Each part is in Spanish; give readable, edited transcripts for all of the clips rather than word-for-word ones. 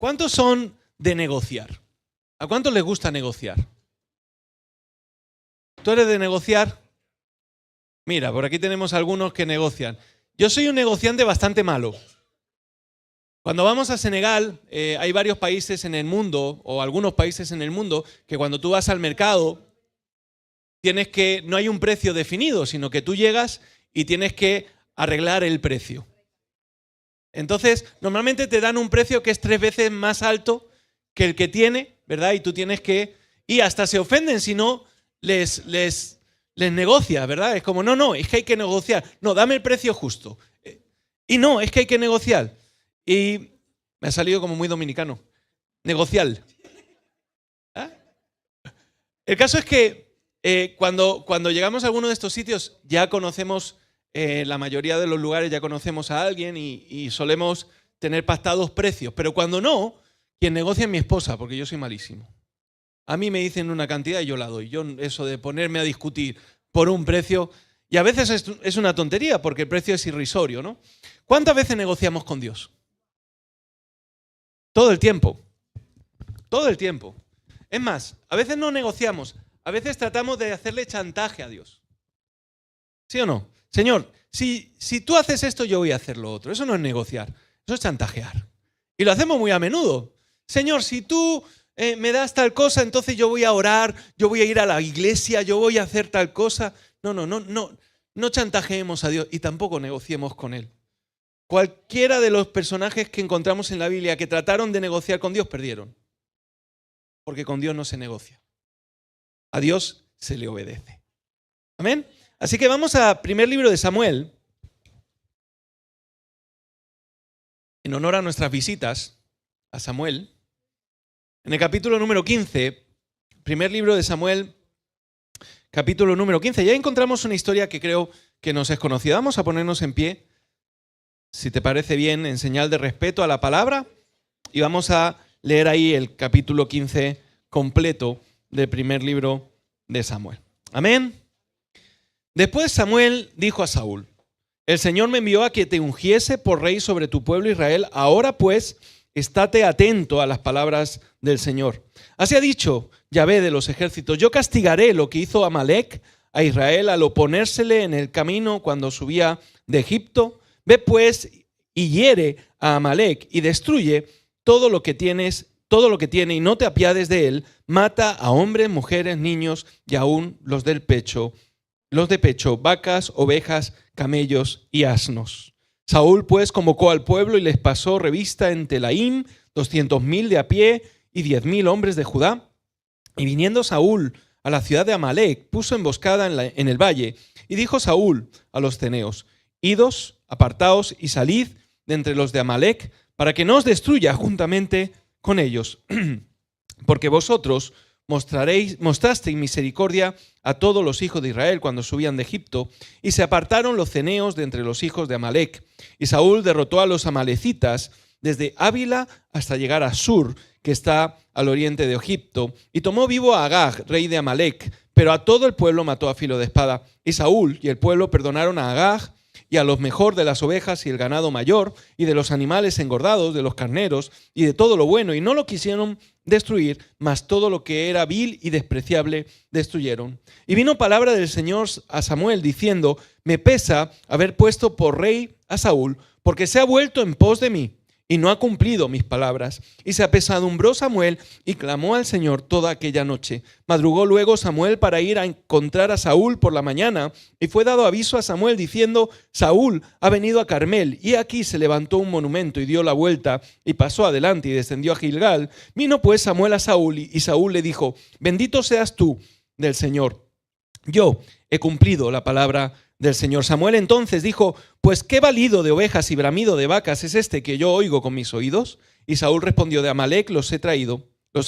¿Cuántos son de negociar? ¿A cuántos les gusta negociar? ¿Tú eres de negociar? Mira, por aquí tenemos algunos que negocian. Yo soy un negociante bastante malo. Cuando vamos a Senegal, hay varios países en el mundo, o algunos países en el mundo, que cuando tú vas al mercado, no hay un precio definido, sino que tú llegas y tienes que arreglar el precio. Entonces, normalmente te dan un precio que es 3 veces más alto que el que tiene, ¿verdad? Y tú tienes que... Y hasta se ofenden si no les negocia, ¿verdad? Es como, no, es que hay que negociar. No, dame el precio justo. Y no, es que hay que negociar. Y me ha salido como muy dominicano. Negociar. ¿Ah? El caso es que cuando llegamos a alguno de estos sitios ya conocemos... la mayoría de los lugares ya conocemos a alguien y solemos tener pactados precios. Pero cuando no, quien negocia es mi esposa, porque yo soy malísimo. A mí me dicen una cantidad y yo la doy. Yo eso de ponerme a discutir por un precio, y a veces es una tontería porque el precio es irrisorio, ¿no? ¿Cuántas veces negociamos con Dios? Todo el tiempo. Todo el tiempo. Es más, a veces no negociamos, a veces tratamos de hacerle chantaje a Dios. ¿Sí o no? Señor, si tú haces esto, yo voy a hacer lo otro. Eso no es negociar, eso es chantajear. Y lo hacemos muy a menudo. Señor, si tú me das tal cosa, entonces yo voy a orar, yo voy a ir a la iglesia, yo voy a hacer tal cosa. No chantajeemos a Dios y tampoco negociemos con Él. Cualquiera de los personajes que encontramos en la Biblia que trataron de negociar con Dios, perdieron. Porque con Dios no se negocia. A Dios se le obedece. Amén. Así que vamos al primer libro de Samuel, en honor a nuestras visitas a Samuel. En el capítulo número 15, primer libro de Samuel, capítulo número 15, ya encontramos una historia que creo que nos es conocida. Vamos a ponernos en pie, si te parece bien, en señal de respeto a la palabra, y vamos a leer ahí el capítulo 15 completo del primer libro de Samuel. Amén. Después Samuel dijo a Saúl: el Señor me envió a que te ungiese por rey sobre tu pueblo Israel. Ahora pues, estate atento a las palabras del Señor. Así ha dicho Yahvé de los ejércitos: yo castigaré lo que hizo Amalec a Israel al oponérsele en el camino cuando subía de Egipto. Ve pues y hiere a Amalec y destruye todo lo que tiene y no te apiades de él. Mata a hombres, mujeres, niños y aún los de pecho, vacas, ovejas, camellos y asnos. Saúl pues convocó al pueblo y les pasó revista en Telaim, 200,000 de a pie y 10,000 hombres de Judá. Y viniendo Saúl a la ciudad de Amalec, puso emboscada en el valle. Y dijo Saúl a los ceneos: idos, apartaos y salid de entre los de Amalec, para que no os destruya juntamente con ellos. Porque vosotros mostrasteis misericordia a todos los hijos de Israel cuando subían de Egipto, y se apartaron los ceneos de entre los hijos de Amalec. Y Saúl derrotó a los amalecitas desde Ávila hasta llegar a Sur, que está al oriente de Egipto, y tomó vivo a Agag, rey de Amalec, pero a todo el pueblo mató a filo de espada. Y Saúl y el pueblo perdonaron a Agag y a los mejor de las ovejas y el ganado mayor, y de los animales engordados, de los carneros, y de todo lo bueno, y no lo quisieron destruir, mas todo lo que era vil y despreciable destruyeron. Y vino palabra del Señor a Samuel diciendo: me pesa haber puesto por rey a Saúl, porque se ha vuelto en pos de mí, y no ha cumplido mis palabras. Y se apesadumbró Samuel y clamó al Señor toda aquella noche. Madrugó luego Samuel para ir a encontrar a Saúl por la mañana, y fue dado aviso a Samuel diciendo: Saúl ha venido a Carmel. Y aquí se levantó un monumento y dio la vuelta y pasó adelante y descendió a Gilgal. Vino pues Samuel a Saúl y Saúl le dijo: bendito seas tú del Señor. Yo he cumplido la palabra del Señor. Samuel entonces dijo: pues qué balido de ovejas y bramido de vacas es este que yo oigo con mis oídos. Y Saúl respondió: de Amalec los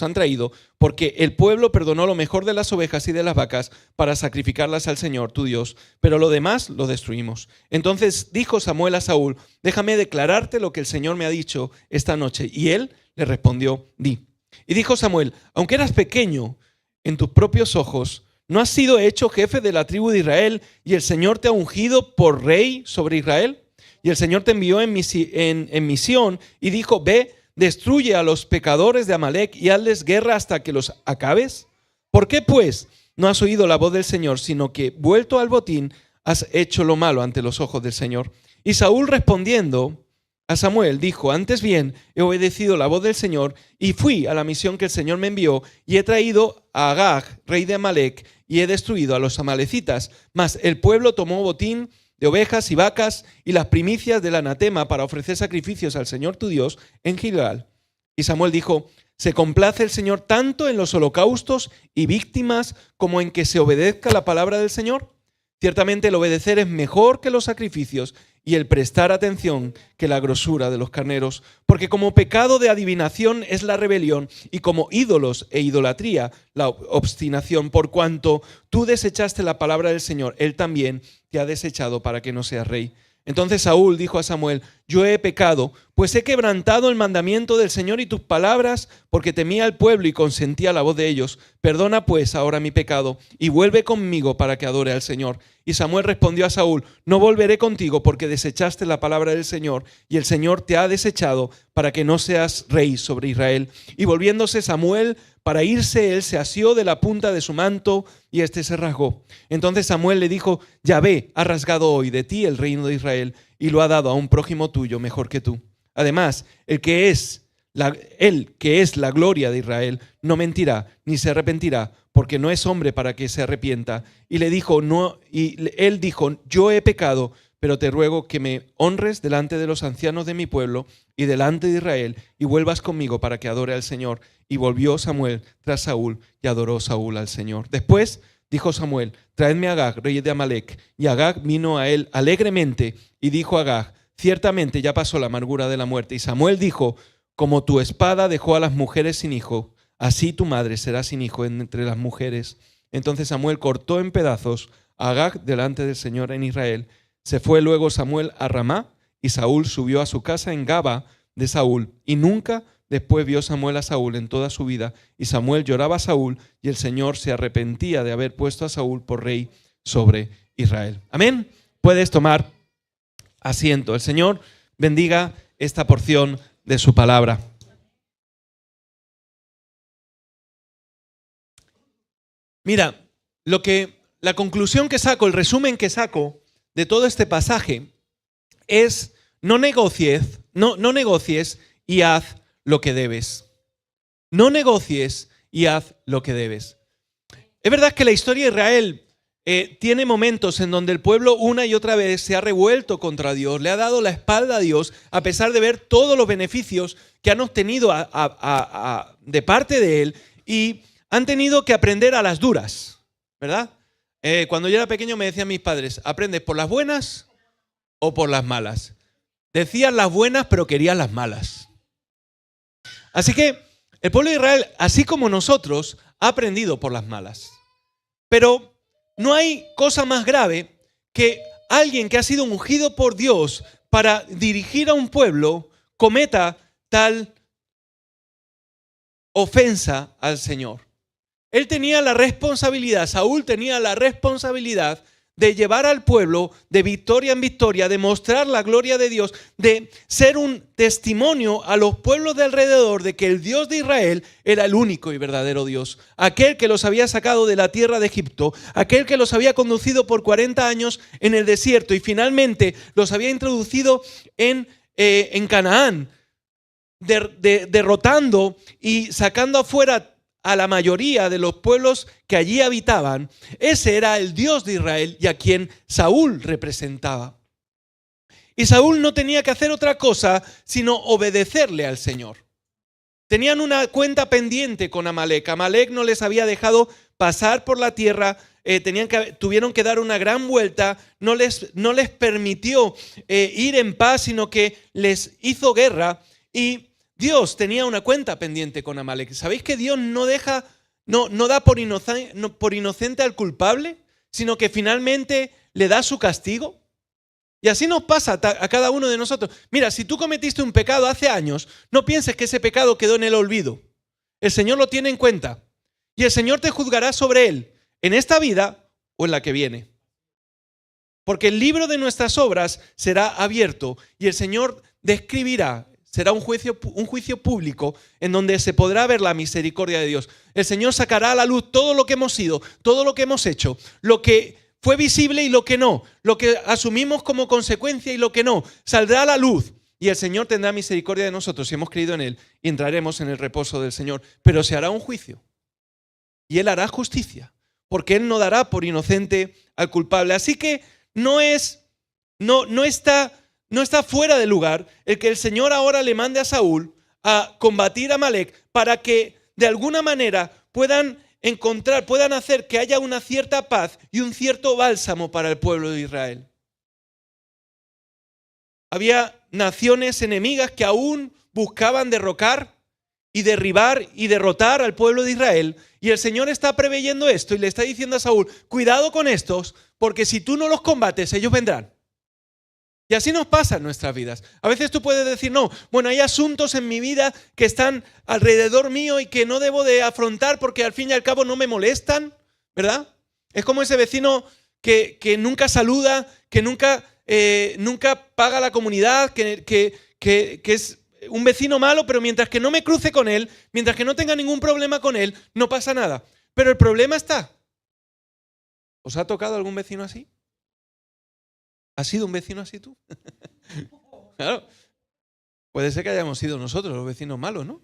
han traído, porque el pueblo perdonó lo mejor de las ovejas y de las vacas para sacrificarlas al Señor tu Dios, pero lo demás lo destruimos. Entonces dijo Samuel a Saúl: déjame declararte lo que el Señor me ha dicho esta noche. Y él le respondió: di. Y dijo Samuel: aunque eras pequeño en tus propios ojos, ¿no has sido hecho jefe de la tribu de Israel y el Señor te ha ungido por rey sobre Israel? Y el Señor te envió en misión y dijo: ve, destruye a los pecadores de Amalec y hazles guerra hasta que los acabes? ¿Por qué, pues, no has oído la voz del Señor, sino que, vuelto al botín, has hecho lo malo ante los ojos del Señor? Y Saúl, respondiendo a Samuel, dijo: antes bien, he obedecido la voz del Señor y fui a la misión que el Señor me envió, y he traído a Agag, rey de Amalec, y he destruido a los amalecitas. Mas el pueblo tomó botín de ovejas y vacas y las primicias del anatema para ofrecer sacrificios al Señor tu Dios en Gilgal. Y Samuel dijo: ¿se complace el Señor tanto en los holocaustos y víctimas como en que se obedezca la palabra del Señor? Ciertamente el obedecer es mejor que los sacrificios y el prestar atención que la grosura de los carneros, porque como pecado de adivinación es la rebelión y como ídolos e idolatría la obstinación. Por cuanto tú desechaste la palabra del Señor, Él también te ha desechado para que no seas rey. Entonces Saúl dijo a Samuel: yo he pecado, pues he quebrantado el mandamiento del Señor y tus palabras, porque temía al pueblo y consentía la voz de ellos. Perdona pues ahora mi pecado y vuelve conmigo para que adore al Señor. Y Samuel respondió a Saúl: no volveré contigo porque desechaste la palabra del Señor y el Señor te ha desechado para que no seas rey sobre Israel. Y volviéndose Samuel para irse, él se asió de la punta de su manto y éste se rasgó. Entonces Samuel le dijo: Yahvé ha rasgado hoy de ti el reino de Israel y lo ha dado a un prójimo tuyo mejor que tú. Además, él que es la gloria de Israel no mentirá ni se arrepentirá, porque no es hombre para que se arrepienta. Y él dijo: yo he pecado, pero te ruego que me honres delante de los ancianos de mi pueblo y delante de Israel, y vuelvas conmigo para que adore al Señor. Y volvió Samuel tras Saúl, y adoró Saúl al Señor. Después dijo Samuel: traedme a Agag, rey de Amalec. Y Agag vino a él alegremente, y dijo a Agag: ciertamente ya pasó la amargura de la muerte. Y Samuel dijo: como tu espada dejó a las mujeres sin hijo, así tu madre será sin hijo entre las mujeres. Entonces Samuel cortó en pedazos a Agag delante del Señor en Israel. Se fue luego Samuel a Ramá, y Saúl subió a su casa en Gaba de Saúl. Y nunca después vio Samuel a Saúl en toda su vida. Y Samuel lloraba a Saúl, y el Señor se arrepentía de haber puesto a Saúl por rey sobre Israel. Amén. Puedes tomar asiento. El Señor bendiga esta porción de su palabra. Mira, la conclusión que saco, el resumen que saco de todo este pasaje es: no negocies y haz lo que debes. No negocies y haz lo que debes. Es verdad que la historia de Israel tiene momentos en donde el pueblo una y otra vez se ha revuelto contra Dios, le ha dado la espalda a Dios, a pesar de ver todos los beneficios que han obtenido de parte de Él, y han tenido que aprender a las duras, ¿verdad? Cuando yo era pequeño me decían mis padres: ¿aprendes por las buenas o por las malas? Decían las buenas, pero querían las malas. Así que el pueblo de Israel, así como nosotros, ha aprendido por las malas. Pero no hay cosa más grave que alguien que ha sido ungido por Dios para dirigir a un pueblo cometa tal ofensa al Señor. Él tenía la responsabilidad, Saúl tenía la responsabilidad de llevar al pueblo de victoria en victoria, de mostrar la gloria de Dios, de ser un testimonio a los pueblos de alrededor de que el Dios de Israel era el único y verdadero Dios. Aquel que los había sacado de la tierra de Egipto, aquel que los había conducido por 40 años en el desierto y finalmente los había introducido en Canaán, derrotando y sacando afuera a la mayoría de los pueblos que allí habitaban. Ese era el Dios de Israel y a quien Saúl representaba. Y Saúl no tenía que hacer otra cosa sino obedecerle al Señor. Tenían una cuenta pendiente con Amalec. Amalec no les había dejado pasar por la tierra, tuvieron que dar una gran vuelta, no les permitió ir en paz, sino que les hizo guerra. Y Dios tenía una cuenta pendiente con Amalec. ¿Sabéis que Dios no da por inocente al culpable, sino que finalmente le da su castigo? Y así nos pasa a cada uno de nosotros. Mira, si tú cometiste un pecado hace años, no pienses que ese pecado quedó en el olvido. El Señor lo tiene en cuenta. Y el Señor te juzgará sobre él, en esta vida o en la que viene. Porque el libro de nuestras obras será abierto y el Señor describirá, será un juicio público en donde se podrá ver la misericordia de Dios. El Señor sacará a la luz todo lo que hemos sido, todo lo que hemos hecho, lo que fue visible y lo que no, lo que asumimos como consecuencia y lo que no. Saldrá a la luz y el Señor tendrá misericordia de nosotros si hemos creído en Él y entraremos en el reposo del Señor. Pero se hará un juicio y Él hará justicia, porque Él no dará por inocente al culpable. Así que no está fuera de lugar el que el Señor ahora le mande a Saúl a combatir a Amalec para que de alguna manera puedan hacer que haya una cierta paz y un cierto bálsamo para el pueblo de Israel. Había naciones enemigas que aún buscaban derrocar y derribar y derrotar al pueblo de Israel. Y el Señor está preveyendo esto y le está diciendo a Saúl, cuidado con estos, porque si tú no los combates, ellos vendrán. Y así nos pasa en nuestras vidas. A veces tú puedes decir, no, bueno, hay asuntos en mi vida que están alrededor mío y que no debo de afrontar porque al fin y al cabo no me molestan, ¿verdad? Es como ese vecino que nunca saluda, que nunca paga la comunidad, que es un vecino malo, pero mientras que no me cruce con él, mientras que no tenga ningún problema con él, no pasa nada. Pero el problema está. ¿Os ha tocado algún vecino así? ¿Has sido un vecino así tú? Claro. Puede ser que hayamos sido nosotros los vecinos malos, ¿no?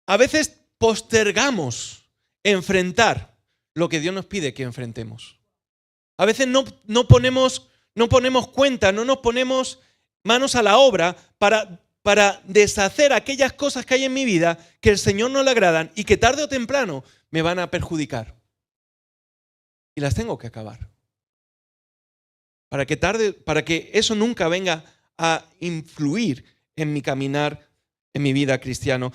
A veces postergamos enfrentar lo que Dios nos pide que enfrentemos. A veces no ponemos cuenta, no nos ponemos manos a la obra para deshacer aquellas cosas que hay en mi vida que el Señor no le agradan y que tarde o temprano me van a perjudicar. Y las tengo que acabar. Para que eso nunca venga a influir en mi caminar, en mi vida cristiana.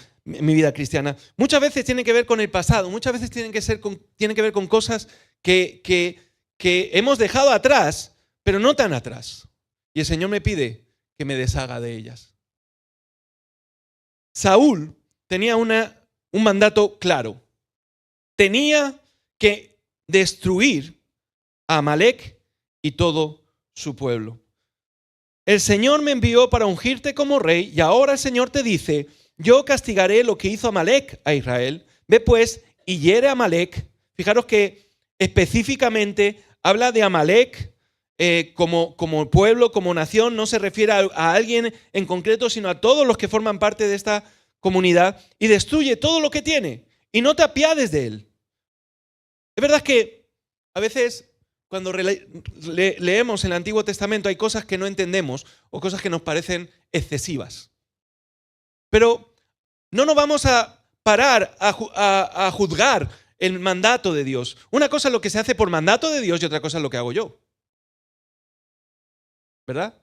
Muchas veces tiene que ver con el pasado, muchas veces tiene que ver con cosas que hemos dejado atrás, pero no tan atrás. Y el Señor me pide que me deshaga de ellas. Saúl tenía un mandato claro. Tenía que destruir a Amalec y todo su pueblo. El Señor me envió para ungirte como rey y ahora el Señor te dice, yo castigaré lo que hizo Amalec a Israel. Ve pues y hiere a Amalec. Fijaros que específicamente habla de Amalec como pueblo, como nación. No se refiere a alguien en concreto, sino a todos los que forman parte de esta comunidad. Y destruye todo lo que tiene y no te apiades de él. Es verdad que a veces cuando leemos el Antiguo Testamento hay cosas que no entendemos o cosas que nos parecen excesivas. Pero no nos vamos a parar a juzgar el mandato de Dios. Una cosa es lo que se hace por mandato de Dios y otra cosa es lo que hago yo. ¿Verdad?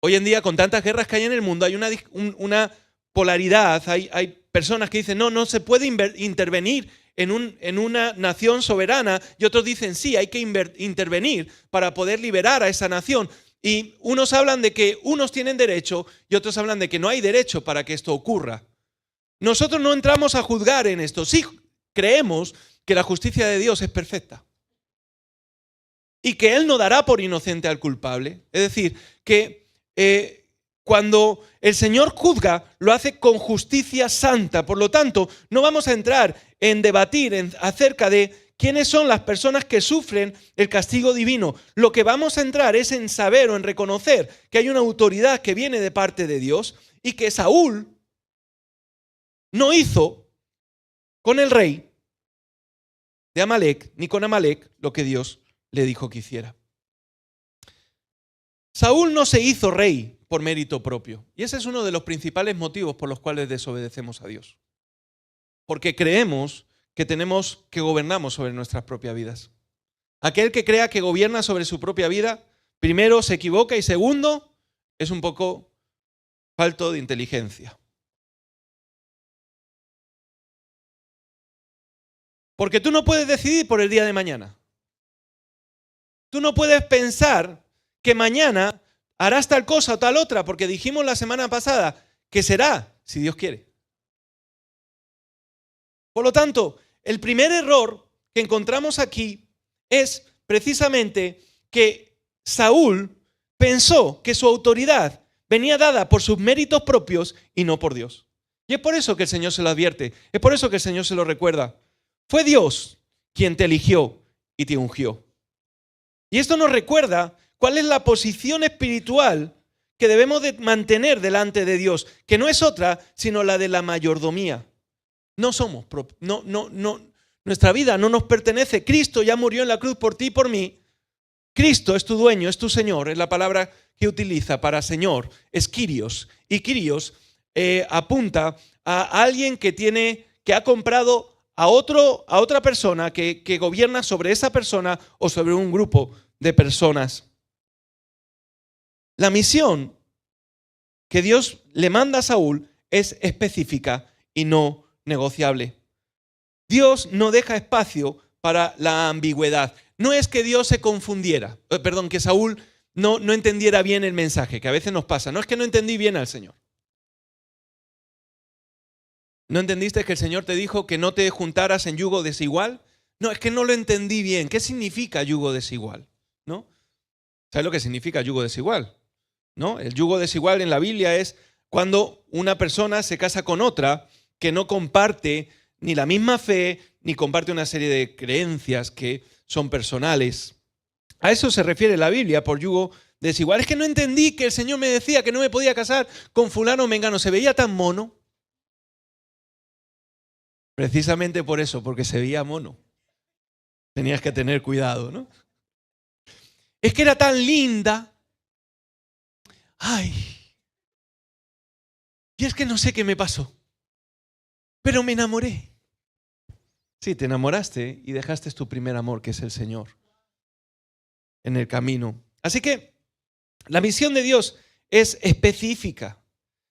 Hoy en día, con tantas guerras que hay en el mundo, hay una polaridad. Hay personas que dicen, no se puede intervenir en una nación soberana, y otros dicen, sí, hay que intervenir para poder liberar a esa nación. Y unos hablan de que unos tienen derecho y otros hablan de que no hay derecho para que esto ocurra. Nosotros no entramos a juzgar en esto. Sí creemos que la justicia de Dios es perfecta y que Él no dará por inocente al culpable. Es decir, que cuando el Señor juzga, lo hace con justicia santa. Por lo tanto, no vamos a entrar en debatir acerca de quiénes son las personas que sufren el castigo divino. Lo que vamos a entrar es en saber o en reconocer que hay una autoridad que viene de parte de Dios y que Saúl no hizo con el rey de Amalec, ni con Amalec, lo que Dios le dijo que hiciera. Saúl no se hizo rey por mérito propio. Y ese es uno de los principales motivos por los cuales desobedecemos a Dios. Porque creemos que gobernamos sobre nuestras propias vidas. Aquel que crea que gobierna sobre su propia vida, primero se equivoca y segundo, es un poco falto de inteligencia. Porque tú no puedes decidir por el día de mañana. Tú no puedes pensar que mañana harás tal cosa o tal otra, porque dijimos la semana pasada que será, si Dios quiere. Por lo tanto, el primer error que encontramos aquí es precisamente que Saúl pensó que su autoridad venía dada por sus méritos propios y no por Dios. Y es por eso que el Señor se lo advierte, es por eso que el Señor se lo recuerda. Fue Dios quien te eligió y te ungió. Y esto nos recuerda cuál es la posición espiritual que debemos de mantener delante de Dios, que no es otra sino la de la mayordomía. No somos, nuestra vida no nos pertenece. Cristo ya murió en la cruz por ti y por mí. Cristo es tu dueño, es tu Señor, es la palabra que utiliza para Señor, es Kyrios. Y Kyrios apunta a alguien que ha comprado a otra persona que gobierna sobre esa persona o sobre un grupo de personas. La misión que Dios le manda a Saúl es específica y no negociable. Dios no deja espacio para la ambigüedad. No es que Dios se confundiera, que Saúl no entendiera bien el mensaje, que a veces nos pasa. No es que no entendí bien al Señor. ¿No entendiste que el Señor te dijo que no te juntaras en yugo desigual? No, es que no lo entendí bien. ¿Qué significa yugo desigual? ¿No? ¿Sabes lo que significa yugo desigual? ¿No? El yugo desigual en la Biblia es cuando una persona se casa con otra que no comparte ni la misma fe, ni comparte una serie de creencias que son personales. A eso se refiere la Biblia por yugo desigual. Es que no entendí que el Señor me decía que no me podía casar con fulano o mengano. Se veía tan mono. Precisamente por eso, porque se veía mono. Tenías que tener cuidado, ¿no? Es que era tan linda. Ay. Y es que no sé qué me pasó. Pero me enamoré. Sí, te enamoraste y dejaste tu primer amor, que es el Señor, en el camino. Así que la misión de Dios es específica.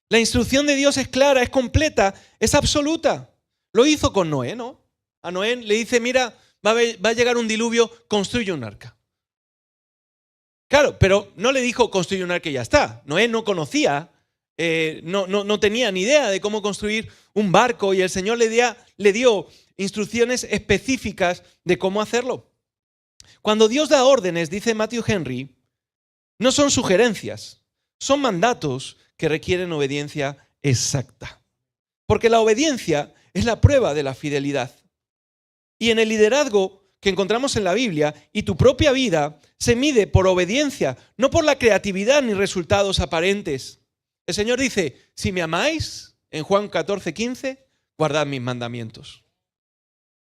La instrucción de Dios es clara, es completa, es absoluta. Lo hizo con Noé, ¿no? A Noé le dice, mira, va a llegar un diluvio, construye un arca. Claro, pero no le dijo construye un arca y ya está. Noé no conocía, no tenía ni idea de cómo construir un barco y el Señor le dio instrucciones específicas de cómo hacerlo. Cuando Dios da órdenes, dice Matthew Henry, no son sugerencias, son mandatos que requieren obediencia exacta. Porque la obediencia es la prueba de la fidelidad. Y en el liderazgo que encontramos en la Biblia y tu propia vida se mide por obediencia, no por la creatividad ni resultados aparentes. El Señor dice, si me amáis, en Juan 14:15, guardad mis mandamientos.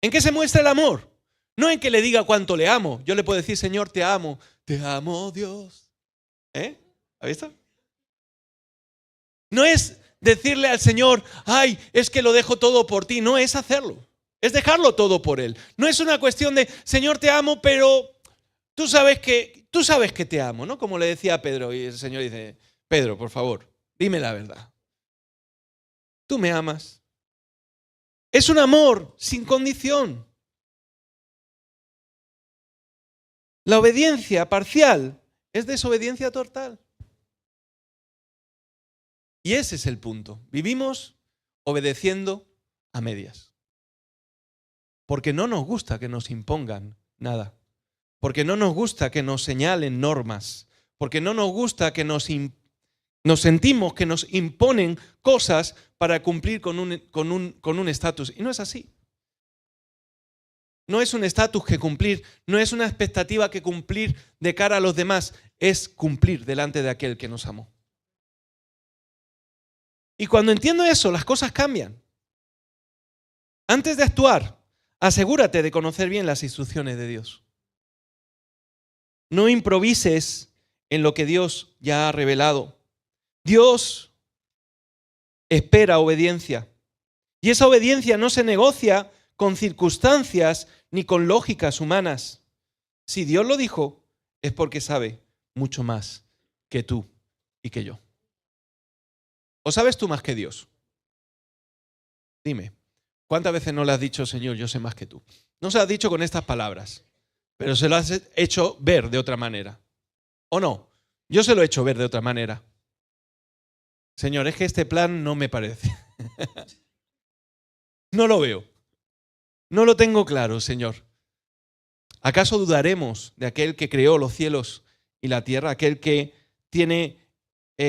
¿En qué se muestra el amor? No en que le diga cuánto le amo. Yo le puedo decir, Señor, te amo Dios. ¿Ha visto? No es decirle al Señor, ay, es que lo dejo todo por ti. No es hacerlo, es dejarlo todo por Él. No es una cuestión de, Señor, te amo, pero tú sabes que te amo, ¿no? Como le decía a Pedro, y el Señor dice, Pedro, por favor, dime la verdad. ¿Tú me amas? Es un amor sin condición. La obediencia parcial es desobediencia total. Y ese es el punto. Vivimos obedeciendo a medias. Porque no nos gusta que nos impongan nada. Porque no nos gusta que nos señalen normas. Porque no nos gusta que nos sentimos que nos imponen cosas para cumplir con un estatus. Y no es así. No es un estatus que cumplir, no es una expectativa que cumplir de cara a los demás, es cumplir delante de aquel que nos amó. Y cuando entiendo eso, las cosas cambian. Antes de actuar, asegúrate de conocer bien las instrucciones de Dios. No improvises en lo que Dios ya ha revelado. Dios espera obediencia. Y esa obediencia no se negocia con circunstancias ni con lógicas humanas. Si Dios lo dijo, es porque sabe mucho más que tú y que yo. ¿O sabes tú más que Dios? Dime, ¿cuántas veces no le has dicho, Señor, yo sé más que tú? No se lo has dicho con estas palabras, pero se lo has hecho ver de otra manera. ¿O no? Yo se lo he hecho ver de otra manera. Señor, es que este plan no me parece. No lo veo. No lo tengo claro, Señor. ¿Acaso dudaremos de aquel que creó los cielos y la tierra? Aquel que tiene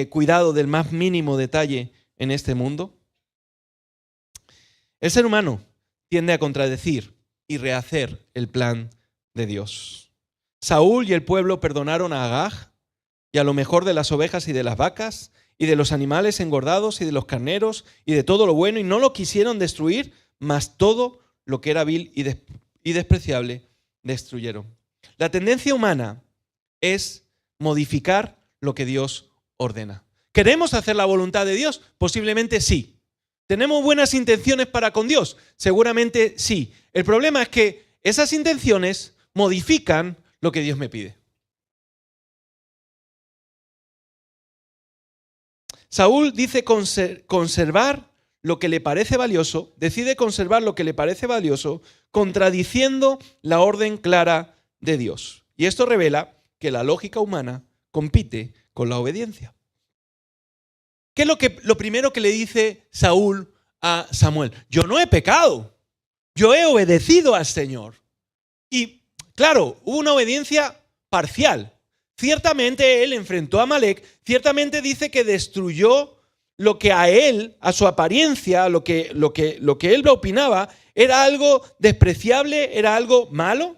cuidado del más mínimo detalle en este mundo? El ser humano tiende a contradecir y rehacer el plan de Dios. Saúl y el pueblo perdonaron a Agag y a lo mejor de las ovejas y de las vacas y de los animales engordados y de los carneros y de todo lo bueno, y no lo quisieron destruir, mas todo lo que era vil y despreciable destruyeron. La tendencia humana es modificar lo que Dios ordena. ¿Queremos hacer la voluntad de Dios? Posiblemente sí. ¿Tenemos buenas intenciones para con Dios? Seguramente sí. El problema es que esas intenciones modifican lo que Dios me pide. Saúl dice conservar lo que le parece valioso, decide conservar lo que le parece valioso, contradiciendo la orden clara de Dios. Y esto revela que la lógica humana compite con la obediencia. ¿Qué es lo primero que le dice Saúl a Samuel? Yo no he pecado, yo he obedecido al Señor. Y claro, hubo una obediencia parcial. Ciertamente él enfrentó a Amalek, ciertamente dice que destruyó lo que a él, a su apariencia, lo que él opinaba, era algo despreciable, era algo malo,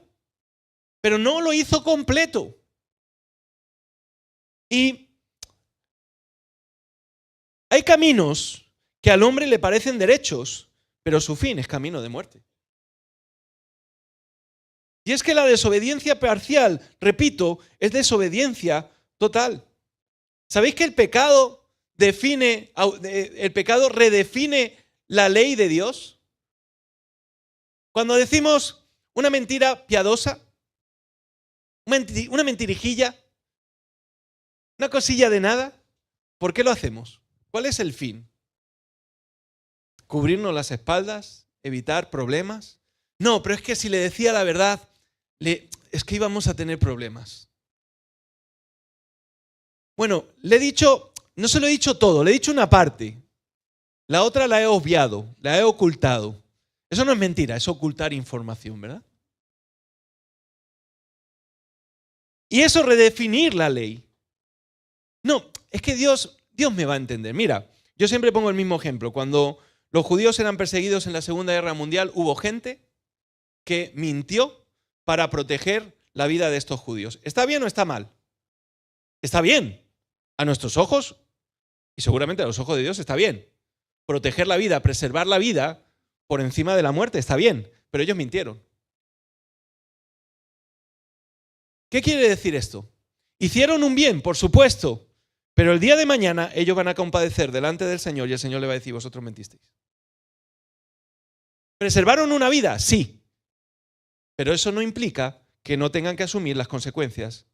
pero no lo hizo completo. Y hay caminos que al hombre le parecen derechos, pero su fin es camino de muerte. Y es que la desobediencia parcial, repito, es desobediencia total. ¿Sabéis que el pecado redefine la ley de Dios? Cuando decimos una mentira piadosa, una mentirijilla, una cosilla de nada, ¿por qué lo hacemos? ¿Cuál es el fin? ¿Cubrirnos las espaldas? ¿Evitar problemas? No, pero es que si le decía la verdad, es que íbamos a tener problemas. Bueno, no se lo he dicho todo, le he dicho una parte. La otra la he obviado, la he ocultado. Eso no es mentira, es ocultar información, ¿verdad? Y eso redefinir la ley. No, es que Dios me va a entender. Mira, yo siempre pongo el mismo ejemplo. Cuando los judíos eran perseguidos en la Segunda Guerra Mundial, hubo gente que mintió para proteger la vida de estos judíos. ¿Está bien o está mal? Está bien. A nuestros ojos, y seguramente a los ojos de Dios, está bien. Proteger la vida, preservar la vida por encima de la muerte, está bien. Pero ellos mintieron. ¿Qué quiere decir esto? Hicieron un bien, por supuesto, pero el día de mañana ellos van a compadecer delante del Señor y el Señor le va a decir, vosotros mentisteis. ¿Preservaron una vida? Sí. Pero eso no implica que no tengan que asumir las consecuencias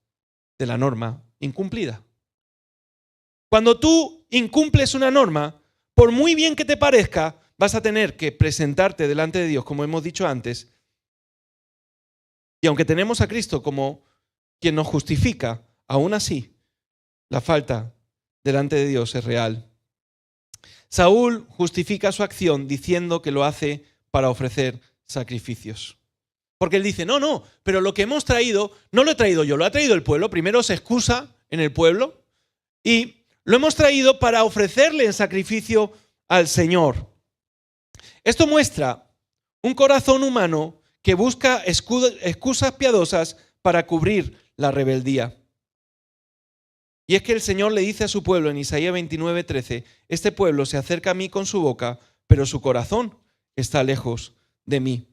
de la norma incumplida. Cuando tú incumples una norma, por muy bien que te parezca, vas a tener que presentarte delante de Dios, como hemos dicho antes. Y aunque tenemos a Cristo como quien nos justifica, aún así, la falta delante de Dios es real. Saúl justifica su acción diciendo que lo hace para ofrecer sacrificios. Porque él dice, no, pero lo que hemos traído, no lo he traído yo, lo ha traído el pueblo. Primero se excusa en el pueblo y lo hemos traído para ofrecerle en sacrificio al Señor. Esto muestra un corazón humano que busca excusas piadosas para cubrir la rebeldía. Y es que el Señor le dice a su pueblo en Isaías 29:13, este pueblo se acerca a mí con su boca, pero su corazón está lejos de mí.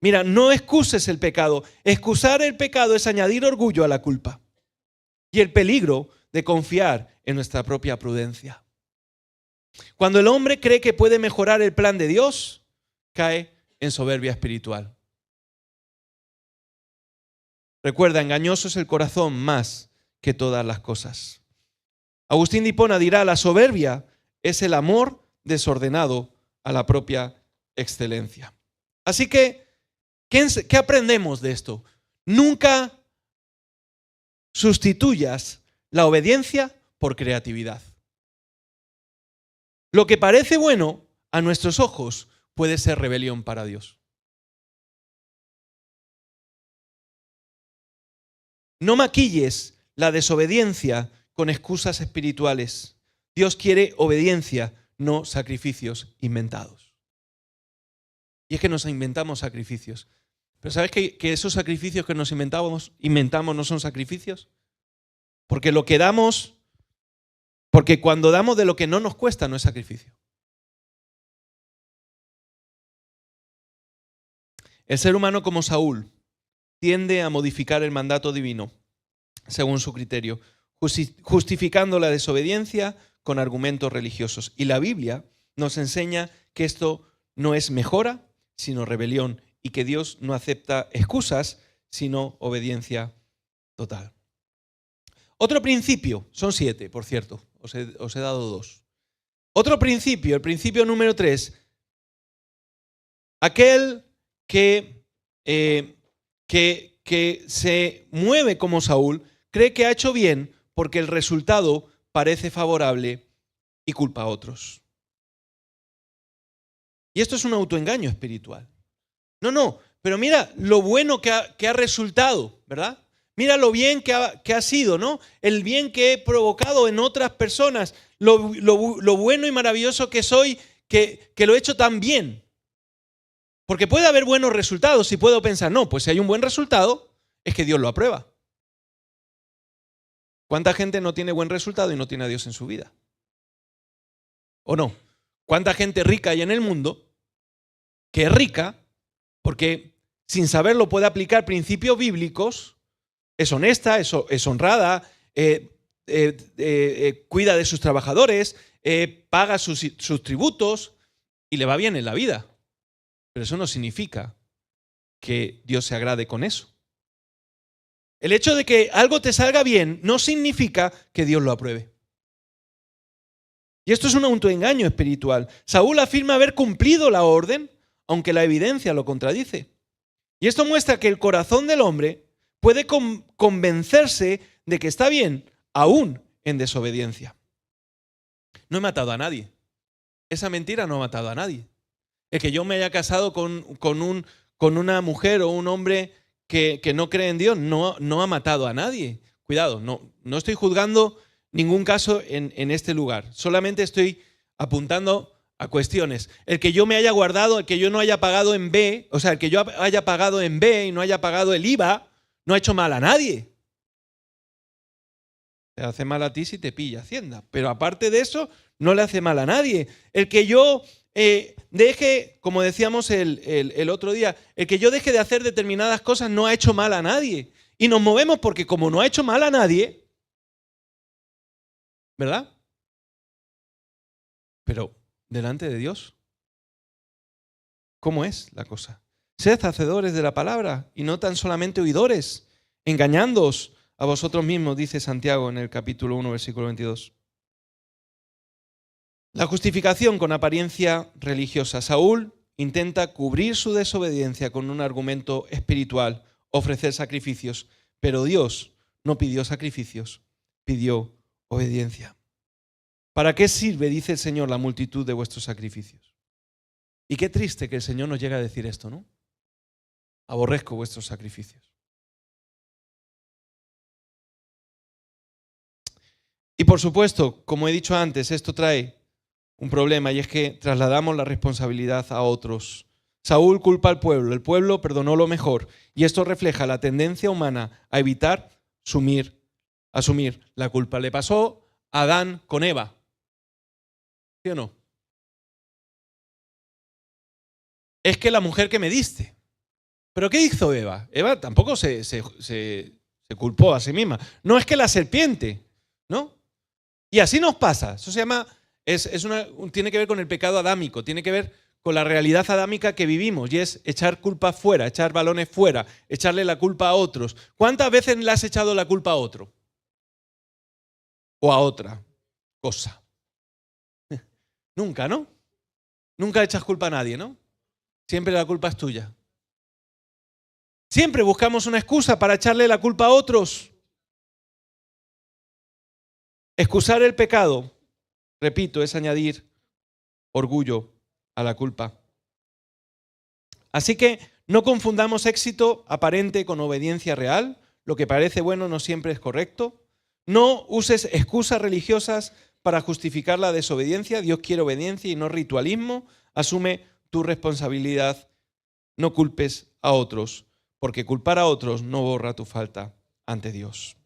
Mira, no excuses el pecado. Excusar el pecado es añadir orgullo a la culpa y el peligro de confiar en nuestra propia prudencia. Cuando el hombre cree que puede mejorar el plan de Dios, cae en soberbia espiritual. Recuerda, engañoso es el corazón más que todas las cosas. Agustín de Hipona dirá, la soberbia es el amor desordenado a la propia excelencia. Así que, ¿qué aprendemos de esto? Nunca sustituyas la obediencia por creatividad. Lo que parece bueno a nuestros ojos puede ser rebelión para Dios. No maquilles la desobediencia con excusas espirituales. Dios quiere obediencia, no sacrificios inventados. Y es que nos inventamos sacrificios. Pero ¿sabes que esos sacrificios que nos inventamos no son sacrificios? Porque lo que damos, porque cuando damos de lo que no nos cuesta no es sacrificio. El ser humano como Saúl tiende a modificar el mandato divino según su criterio, justificando la desobediencia con argumentos religiosos. Y la Biblia nos enseña que esto no es mejora, sino rebelión, y que Dios no acepta excusas, sino obediencia total. Otro principio, son 7, por cierto, os he dado 2. Otro principio, el principio número 3, aquel que se mueve como Saúl, cree que ha hecho bien porque el resultado parece favorable y culpa a otros. Y esto es un autoengaño espiritual. No, pero mira lo bueno que ha resultado, ¿verdad? Mira lo bien que ha sido, ¿no? El bien que he provocado en otras personas, lo bueno y maravilloso que soy, que lo he hecho tan bien. Porque puede haber buenos resultados y puedo pensar, no, pues si hay un buen resultado, es que Dios lo aprueba. ¿Cuánta gente no tiene buen resultado y no tiene a Dios en su vida? ¿O no? ¿Cuánta gente rica hay en el mundo que es rica porque sin saberlo puede aplicar principios bíblicos, es honesta, es honrada, cuida de sus trabajadores, paga sus tributos y le va bien en la vida? Pero eso no significa que Dios se agrade con eso. El hecho de que algo te salga bien no significa que Dios lo apruebe. Y esto es un autoengaño espiritual. Saúl afirma haber cumplido la orden, aunque la evidencia lo contradice. Y esto muestra que el corazón del hombre puede convencerse de que está bien, aún en desobediencia. No he matado a nadie. Esa mentira no ha matado a nadie. El que yo me haya casado con una mujer o un hombre que no cree en Dios no ha matado a nadie. Cuidado, no estoy juzgando ningún caso en este lugar. Solamente estoy apuntando a cuestiones. El que yo me haya guardado, el que yo no haya pagado en B, o sea, el que yo haya pagado en B y no haya pagado el IVA, no ha hecho mal a nadie. Te hace mal a ti si te pilla Hacienda. Pero aparte de eso, no le hace mal a nadie. El que yo deje, como decíamos el otro día, el que yo deje de hacer determinadas cosas no ha hecho mal a nadie. Y nos movemos porque como no ha hecho mal a nadie, ¿verdad? Pero delante de Dios, ¿cómo es la cosa? Sed hacedores de la palabra y no tan solamente oidores, engañándoos a vosotros mismos, dice Santiago en el capítulo 1, versículo 22. La justificación con apariencia religiosa. Saúl intenta cubrir su desobediencia con un argumento espiritual, ofrecer sacrificios, pero Dios no pidió sacrificios, pidió obediencia. ¿Para qué sirve, dice el Señor, la multitud de vuestros sacrificios? Y qué triste que el Señor nos llegue a decir esto, ¿no? Aborrezco vuestros sacrificios. Y por supuesto, como he dicho antes, esto trae un problema y es que trasladamos la responsabilidad a otros. Saúl culpa al pueblo, el pueblo perdonó lo mejor y esto refleja la tendencia humana a evitar asumir la culpa. Le pasó a Adán con Eva, ¿sí o no? Es que la mujer que me diste. ¿Pero qué hizo Eva? Eva tampoco se culpó a sí misma. No es que la serpiente, ¿no? Y así nos pasa. Eso se llama... tiene que ver con el pecado adámico, tiene que ver con la realidad adámica que vivimos y es echar culpa fuera, echar balones fuera, echarle la culpa a otros. ¿Cuántas veces le has echado la culpa a otro? O a otra cosa. Nunca, ¿no? Nunca echas culpa a nadie, ¿no? Siempre la culpa es tuya. Siempre buscamos una excusa para echarle la culpa a otros. Excusar el pecado, repito, es añadir orgullo a la culpa. Así que no confundamos éxito aparente con obediencia real. Lo que parece bueno no siempre es correcto. No uses excusas religiosas para justificar la desobediencia. Dios quiere obediencia y no ritualismo. Asume tu responsabilidad. No culpes a otros, porque culpar a otros no borra tu falta ante Dios.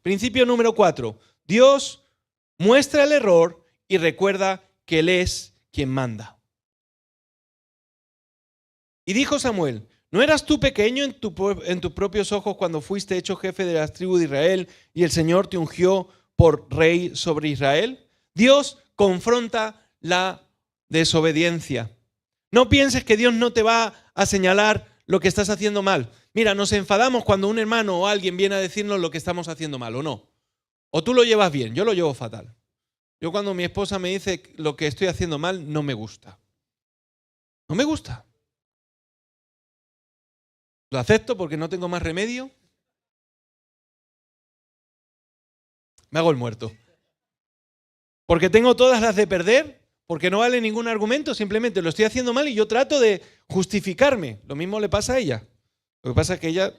Principio número 4. Dios muestra el error y recuerda que Él es quien manda. Y dijo Samuel: ¿no eras tú pequeño en tus propios ojos cuando fuiste hecho jefe de las tribus de Israel y el Señor te ungió por rey sobre Israel? Dios confronta la desobediencia. No pienses que Dios no te va a señalar lo que estás haciendo mal. Mira, nos enfadamos cuando un hermano o alguien viene a decirnos lo que estamos haciendo mal, ¿o no? O tú lo llevas bien, yo lo llevo fatal. Yo cuando mi esposa me dice lo que estoy haciendo mal, no me gusta. No me gusta. Lo acepto porque no tengo más remedio. Me hago el muerto. Porque tengo todas las de perder, porque no vale ningún argumento, simplemente lo estoy haciendo mal y yo trato de justificarme. Lo mismo le pasa a ella. Lo que pasa es que ella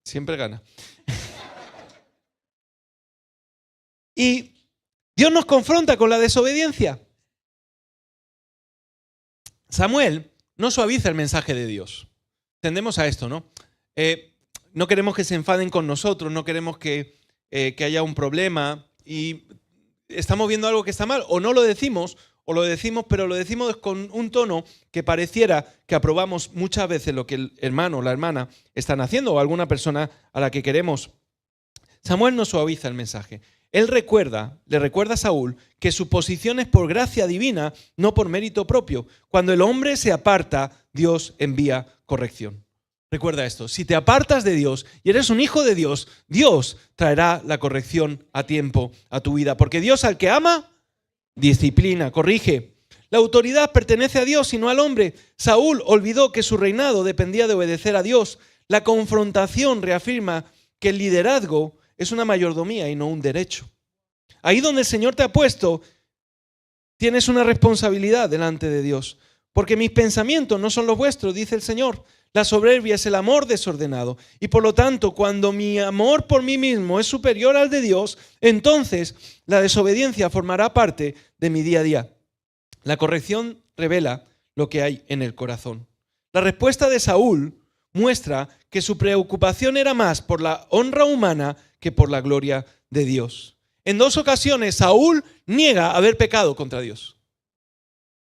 siempre gana. Y Dios nos confronta con la desobediencia. Samuel no suaviza el mensaje de Dios. Tendemos a esto, ¿no? No queremos que se enfaden con nosotros, no queremos que haya un problema y estamos viendo algo que está mal, o no lo decimos, o lo decimos, pero lo decimos con un tono que pareciera que aprobamos muchas veces lo que el hermano o la hermana están haciendo, o alguna persona a la que queremos. Samuel no suaviza el mensaje. Él le recuerda a Saúl que su posición es por gracia divina, no por mérito propio. Cuando el hombre se aparta, Dios envía corrección. Recuerda esto, si te apartas de Dios y eres un hijo de Dios, Dios traerá la corrección a tiempo a tu vida. Porque Dios al que ama, disciplina, corrige. La autoridad pertenece a Dios y no al hombre. Saúl olvidó que su reinado dependía de obedecer a Dios. La confrontación reafirma que el liderazgo es una mayordomía y no un derecho. Ahí donde el Señor te ha puesto, tienes una responsabilidad delante de Dios. Porque mis pensamientos no son los vuestros, dice el Señor. La soberbia es el amor desordenado. Y por lo tanto, cuando mi amor por mí mismo es superior al de Dios, entonces la desobediencia formará parte de mi día a día. La corrección revela lo que hay en el corazón. La respuesta de Saúl muestra que su preocupación era más por la honra humana que por la gloria de Dios. En 2 ocasiones, Saúl niega haber pecado contra Dios.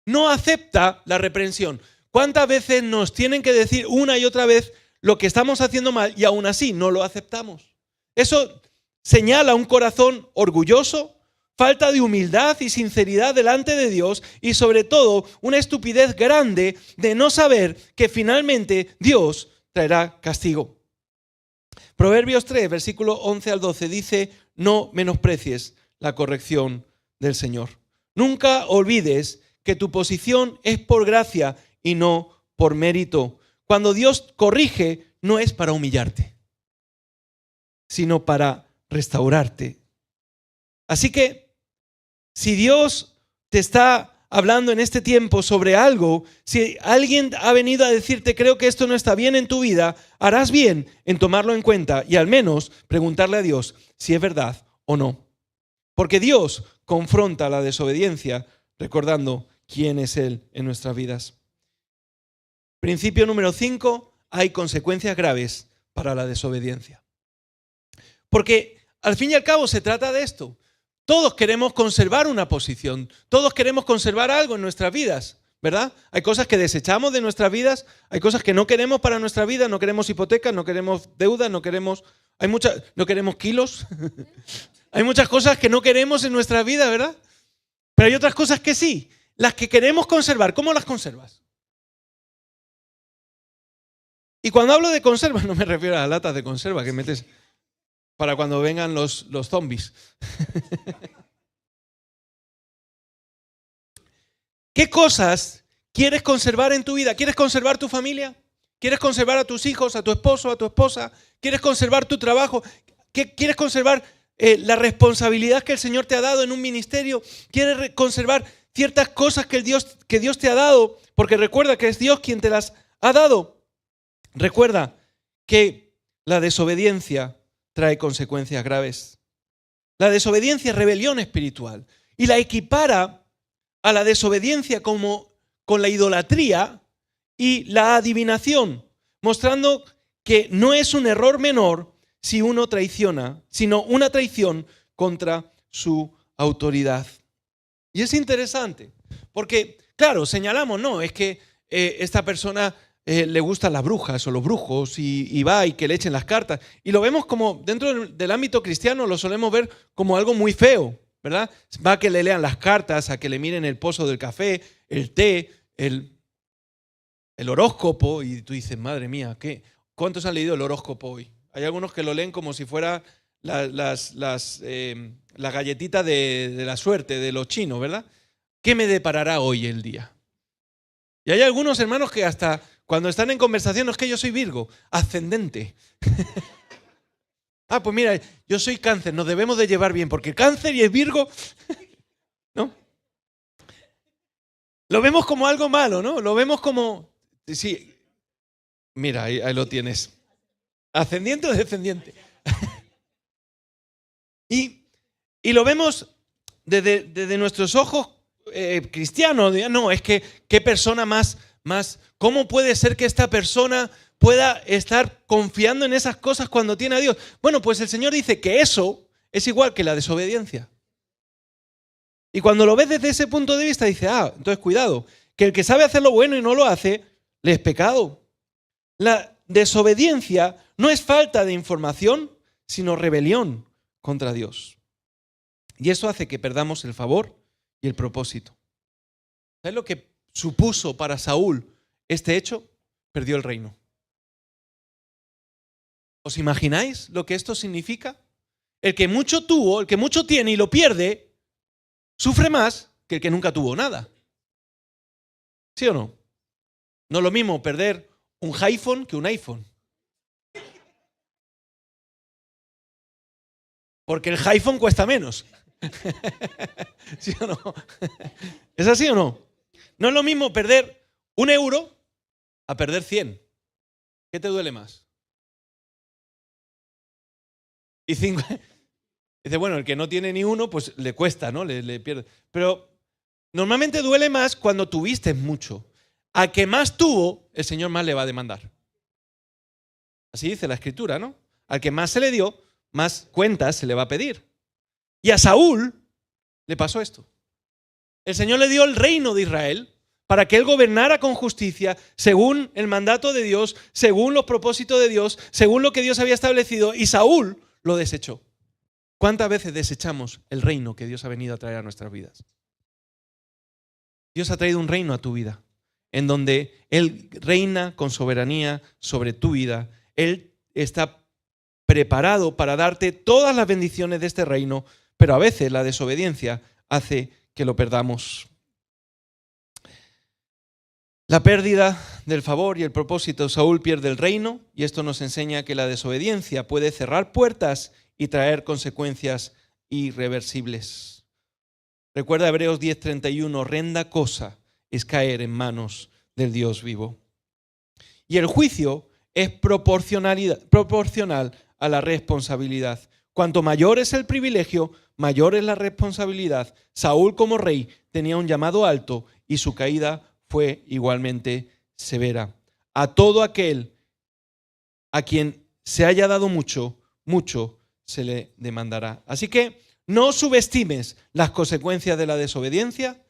No acepta la reprensión. ¿Cuántas veces nos tienen que decir una y otra vez lo que estamos haciendo mal y aún así no lo aceptamos? Eso señala un corazón orgulloso, falta de humildad y sinceridad delante de Dios y sobre todo una estupidez grande de no saber que finalmente Dios traerá castigo. Proverbios 3, versículo 11 al 12 dice: no menosprecies la corrección del Señor. Nunca olvides que tu posición es por gracia y no por mérito. Cuando Dios corrige, no es para humillarte, sino para restaurarte. Así que, si Dios te está hablando en este tiempo sobre algo, si alguien ha venido a decirte creo que esto no está bien en tu vida, harás bien en tomarlo en cuenta y al menos preguntarle a Dios si es verdad o no. Porque Dios confronta la desobediencia recordando quién es Él en nuestras vidas. Principio número 5, hay consecuencias graves para la desobediencia. Porque al fin y al cabo se trata de esto. Todos queremos conservar una posición, todos queremos conservar algo en nuestras vidas, ¿verdad? Hay cosas que desechamos de nuestras vidas, hay cosas que no queremos para nuestra vida, no queremos hipotecas, no queremos deudas, no queremos kilos. Hay muchas cosas que no queremos en nuestra vida, ¿verdad? Pero hay otras cosas que sí, las que queremos conservar. ¿Cómo las conservas? Y cuando hablo de conserva, no me refiero a las latas de conserva que metes para cuando vengan los zombies. ¿Qué cosas quieres conservar en tu vida? ¿Quieres conservar tu familia? ¿Quieres conservar a tus hijos, a tu esposo, a tu esposa? ¿Quieres conservar tu trabajo? ¿Quieres conservar la responsabilidad que el Señor te ha dado en un ministerio? ¿Quieres conservar ciertas cosas que Dios te ha dado? Porque recuerda que es Dios quien te las ha dado. Recuerda que la desobediencia trae consecuencias graves. La desobediencia es rebelión espiritual. Y la equipara a la desobediencia como con la idolatría y la adivinación, mostrando que no es un error menor si uno traiciona, sino una traición contra su autoridad. Y es interesante, porque, claro, señalamos, no, es que esta persona le gustan las brujas o los brujos y va y que le echen las cartas. Y lo vemos como, dentro del ámbito cristiano, lo solemos ver como algo muy feo, ¿verdad? Va a que le lean las cartas, a que le miren el pozo del café, el té, el horóscopo, y tú dices, madre mía, ¿cuántos han leído el horóscopo hoy? Hay algunos que lo leen como si fuera las galletitas de la suerte de los chinos, ¿verdad? ¿Qué me deparará hoy el día? Y hay algunos hermanos que hasta cuando están en conversación, no, es que yo soy Virgo, ascendente. Pues mira, yo soy Cáncer, nos debemos de llevar bien, porque Cáncer y el Virgo, ¿no? Lo vemos como algo malo, ¿no? Lo vemos como, sí, mira, ahí lo tienes. ¿Ascendiente o descendiente? y lo vemos desde nuestros ojos cristianos. No, es que qué persona más, ¿cómo puede ser que esta persona pueda estar confiando en esas cosas cuando tiene a Dios? Bueno, pues el Señor dice que eso es igual que la desobediencia. Y cuando lo ves desde ese punto de vista, dice, entonces cuidado, que el que sabe hacer lo bueno y no lo hace, le es pecado. La desobediencia no es falta de información, sino rebelión contra Dios. Y eso hace que perdamos el favor y el propósito. ¿Sabes lo que supuso para Saúl este hecho? Perdió el reino. ¿Os imagináis lo que esto significa? El que mucho tuvo, el que mucho tiene y lo pierde, sufre más que el que nunca tuvo nada. ¿Sí o no? No es lo mismo perder un iPhone que un iPhone. Porque el iPhone cuesta menos. ¿Sí o no? ¿Es así o no? No es lo mismo perder 1 euro a perder 100. ¿Qué te duele más? Y dice, bueno, el que no tiene ni uno, pues le cuesta, ¿no? Le pierde. Pero normalmente duele más cuando tuviste mucho. A que más tuvo, el Señor más le va a demandar. Así dice la Escritura, ¿no? Al que más se le dio, más cuentas se le va a pedir. Y a Saúl le pasó esto. El Señor le dio el reino de Israel para que él gobernara con justicia, según el mandato de Dios, según los propósitos de Dios, según lo que Dios había establecido, y Saúl lo desechó. ¿Cuántas veces desechamos el reino que Dios ha venido a traer a nuestras vidas? Dios ha traído un reino a tu vida, en donde Él reina con soberanía sobre tu vida. Él está preparado para darte todas las bendiciones de este reino, pero a veces la desobediencia hace que lo perdamos. La pérdida del favor y el propósito. Saúl pierde el reino, y esto nos enseña que la desobediencia puede cerrar puertas y traer consecuencias irreversibles. Recuerda Hebreos 10:31, horrenda cosa es caer en manos del Dios vivo. Y el juicio es proporcional a la responsabilidad. Cuanto mayor es el privilegio, mayor es la responsabilidad. Saúl como rey tenía un llamado alto y su caída fue igualmente severa. A todo aquel a quien se haya dado mucho, mucho se le demandará. Así que no subestimes las consecuencias de la desobediencia,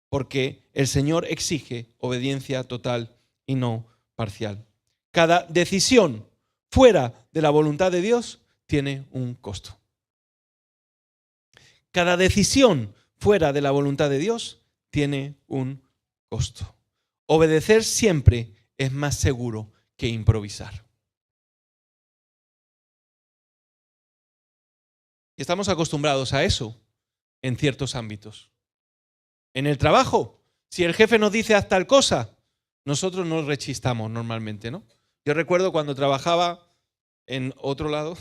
porque el Señor exige obediencia total y no parcial. Cada decisión fuera de la voluntad de Dios tiene un costo. Cada decisión fuera de la voluntad de Dios tiene un costo. Obedecer siempre es más seguro que improvisar. Y estamos acostumbrados a eso en ciertos ámbitos. En el trabajo, si el jefe nos dice haz tal cosa, nosotros nos rechistamos normalmente, ¿no? Yo recuerdo cuando trabajaba en otro lado,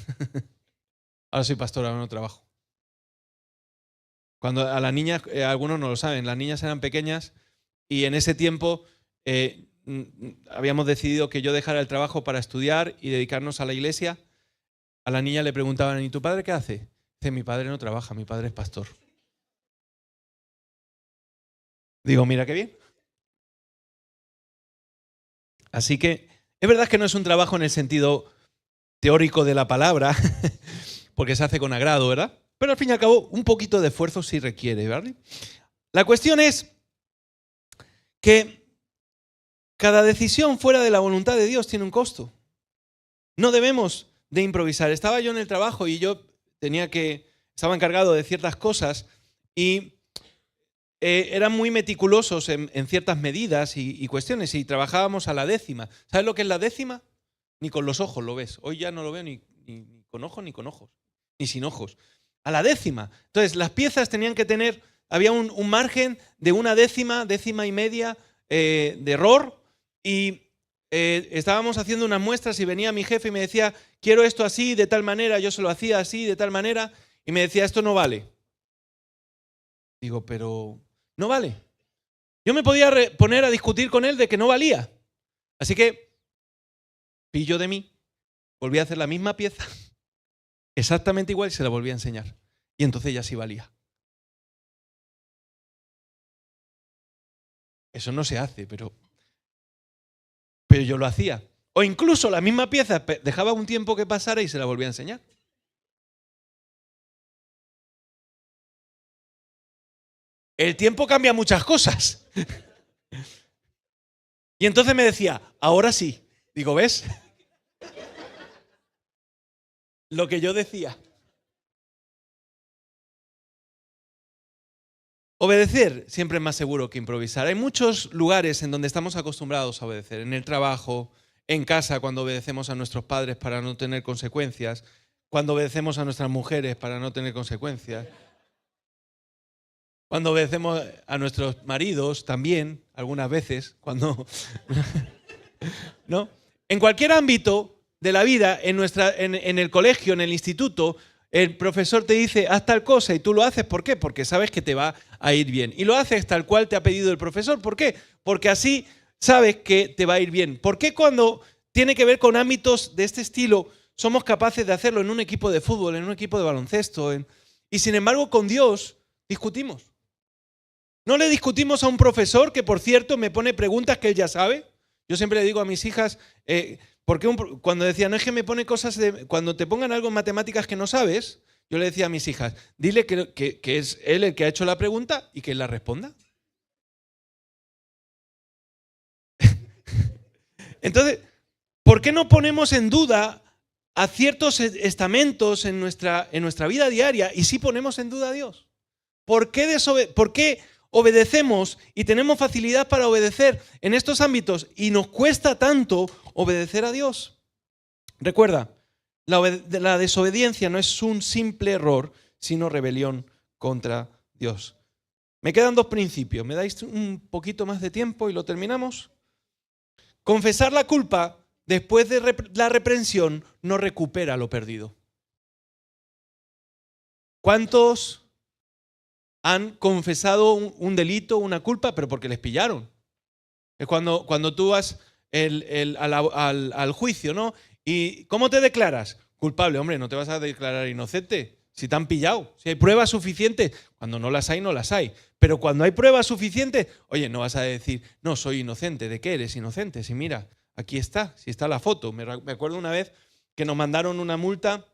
ahora soy pastor, ahora no trabajo. Cuando a las niñas, algunos no lo saben, las niñas eran pequeñas y en ese tiempo habíamos decidido que yo dejara el trabajo para estudiar y dedicarnos a la iglesia. A la niña le preguntaban, ¿y tu padre qué hace? Dice, mi padre no trabaja, mi padre es pastor. Digo, mira qué bien. Así que es verdad que no es un trabajo en el sentido teórico de la palabra, porque se hace con agrado, ¿verdad? Pero al fin y al cabo, un poquito de esfuerzo sí requiere, ¿verdad? La cuestión es que cada decisión fuera de la voluntad de Dios tiene un costo. No debemos de improvisar. Estaba yo en el trabajo y yo estaba encargado de ciertas cosas y eran muy meticulosos en ciertas medidas y cuestiones y trabajábamos a la décima. ¿Sabes lo que es la décima? Ni con los ojos lo ves. Hoy ya no lo veo ni con ojos ni con ojos, ni sin ojos. A la décima. Entonces las piezas tenían que tener, había un margen de una décima y media de error y estábamos haciendo unas muestras y venía mi jefe y me decía, quiero esto así, de tal manera, yo se lo hacía así, de tal manera, y me decía, esto no vale. Digo, pero no vale. Yo me podía poner a discutir con él de que no valía. Así que pilló de mí, volví a hacer la misma pieza, exactamente igual y se la volví a enseñar. Y entonces ya sí valía. Eso no se hace, pero yo lo hacía. O incluso la misma pieza, dejaba un tiempo que pasara y se la volvía a enseñar. El tiempo cambia muchas cosas. Y entonces me decía, ahora sí. Digo, ¿ves? Lo que yo decía. Obedecer siempre es más seguro que improvisar. Hay muchos lugares en donde estamos acostumbrados a obedecer. En el trabajo, en casa, cuando obedecemos a nuestros padres para no tener consecuencias, cuando obedecemos a nuestras mujeres para no tener consecuencias, cuando obedecemos a nuestros maridos también, algunas veces, cuando... ¿No? En cualquier ámbito de la vida, en el colegio, en el instituto, el profesor te dice, haz tal cosa y tú lo haces. ¿Por qué? Porque sabes que te va a ir bien. Y lo haces tal cual te ha pedido el profesor. ¿Por qué? Porque así sabes que te va a ir bien. ¿Por qué cuando tiene que ver con ámbitos de este estilo somos capaces de hacerlo en un equipo de fútbol, en un equipo de baloncesto? Y sin embargo con Dios discutimos. No le discutimos a un profesor que, por cierto, me pone preguntas que él ya sabe. Yo siempre le digo a mis hijas, cuando decía, no es que me pone cosas, cuando te pongan algo en matemáticas que no sabes, yo le decía a mis hijas, dile que es él el que ha hecho la pregunta y que él la responda. Entonces, ¿por qué no ponemos en duda a ciertos estamentos en nuestra vida diaria y sí ponemos en duda a Dios? ¿Por qué obedecemos y tenemos facilidad para obedecer en estos ámbitos y nos cuesta tanto obedecer a Dios? Recuerda, la desobediencia no es un simple error, sino rebelión contra Dios. Me quedan 2 principios. ¿Me dais un poquito más de tiempo y lo terminamos? Confesar la culpa después de la reprensión no recupera lo perdido. ¿Cuántos han confesado un delito, una culpa, pero porque les pillaron? Es cuando tú vas al juicio, ¿no? ¿Y cómo te declaras? Culpable. Hombre, no te vas a declarar inocente si te han pillado. Si hay pruebas suficientes. Cuando no las hay, no las hay. Pero cuando hay pruebas suficientes, oye, no vas a decir, no, soy inocente. ¿De qué eres inocente? Si mira, aquí está, si está la foto. Me acuerdo una vez que nos mandaron una multa.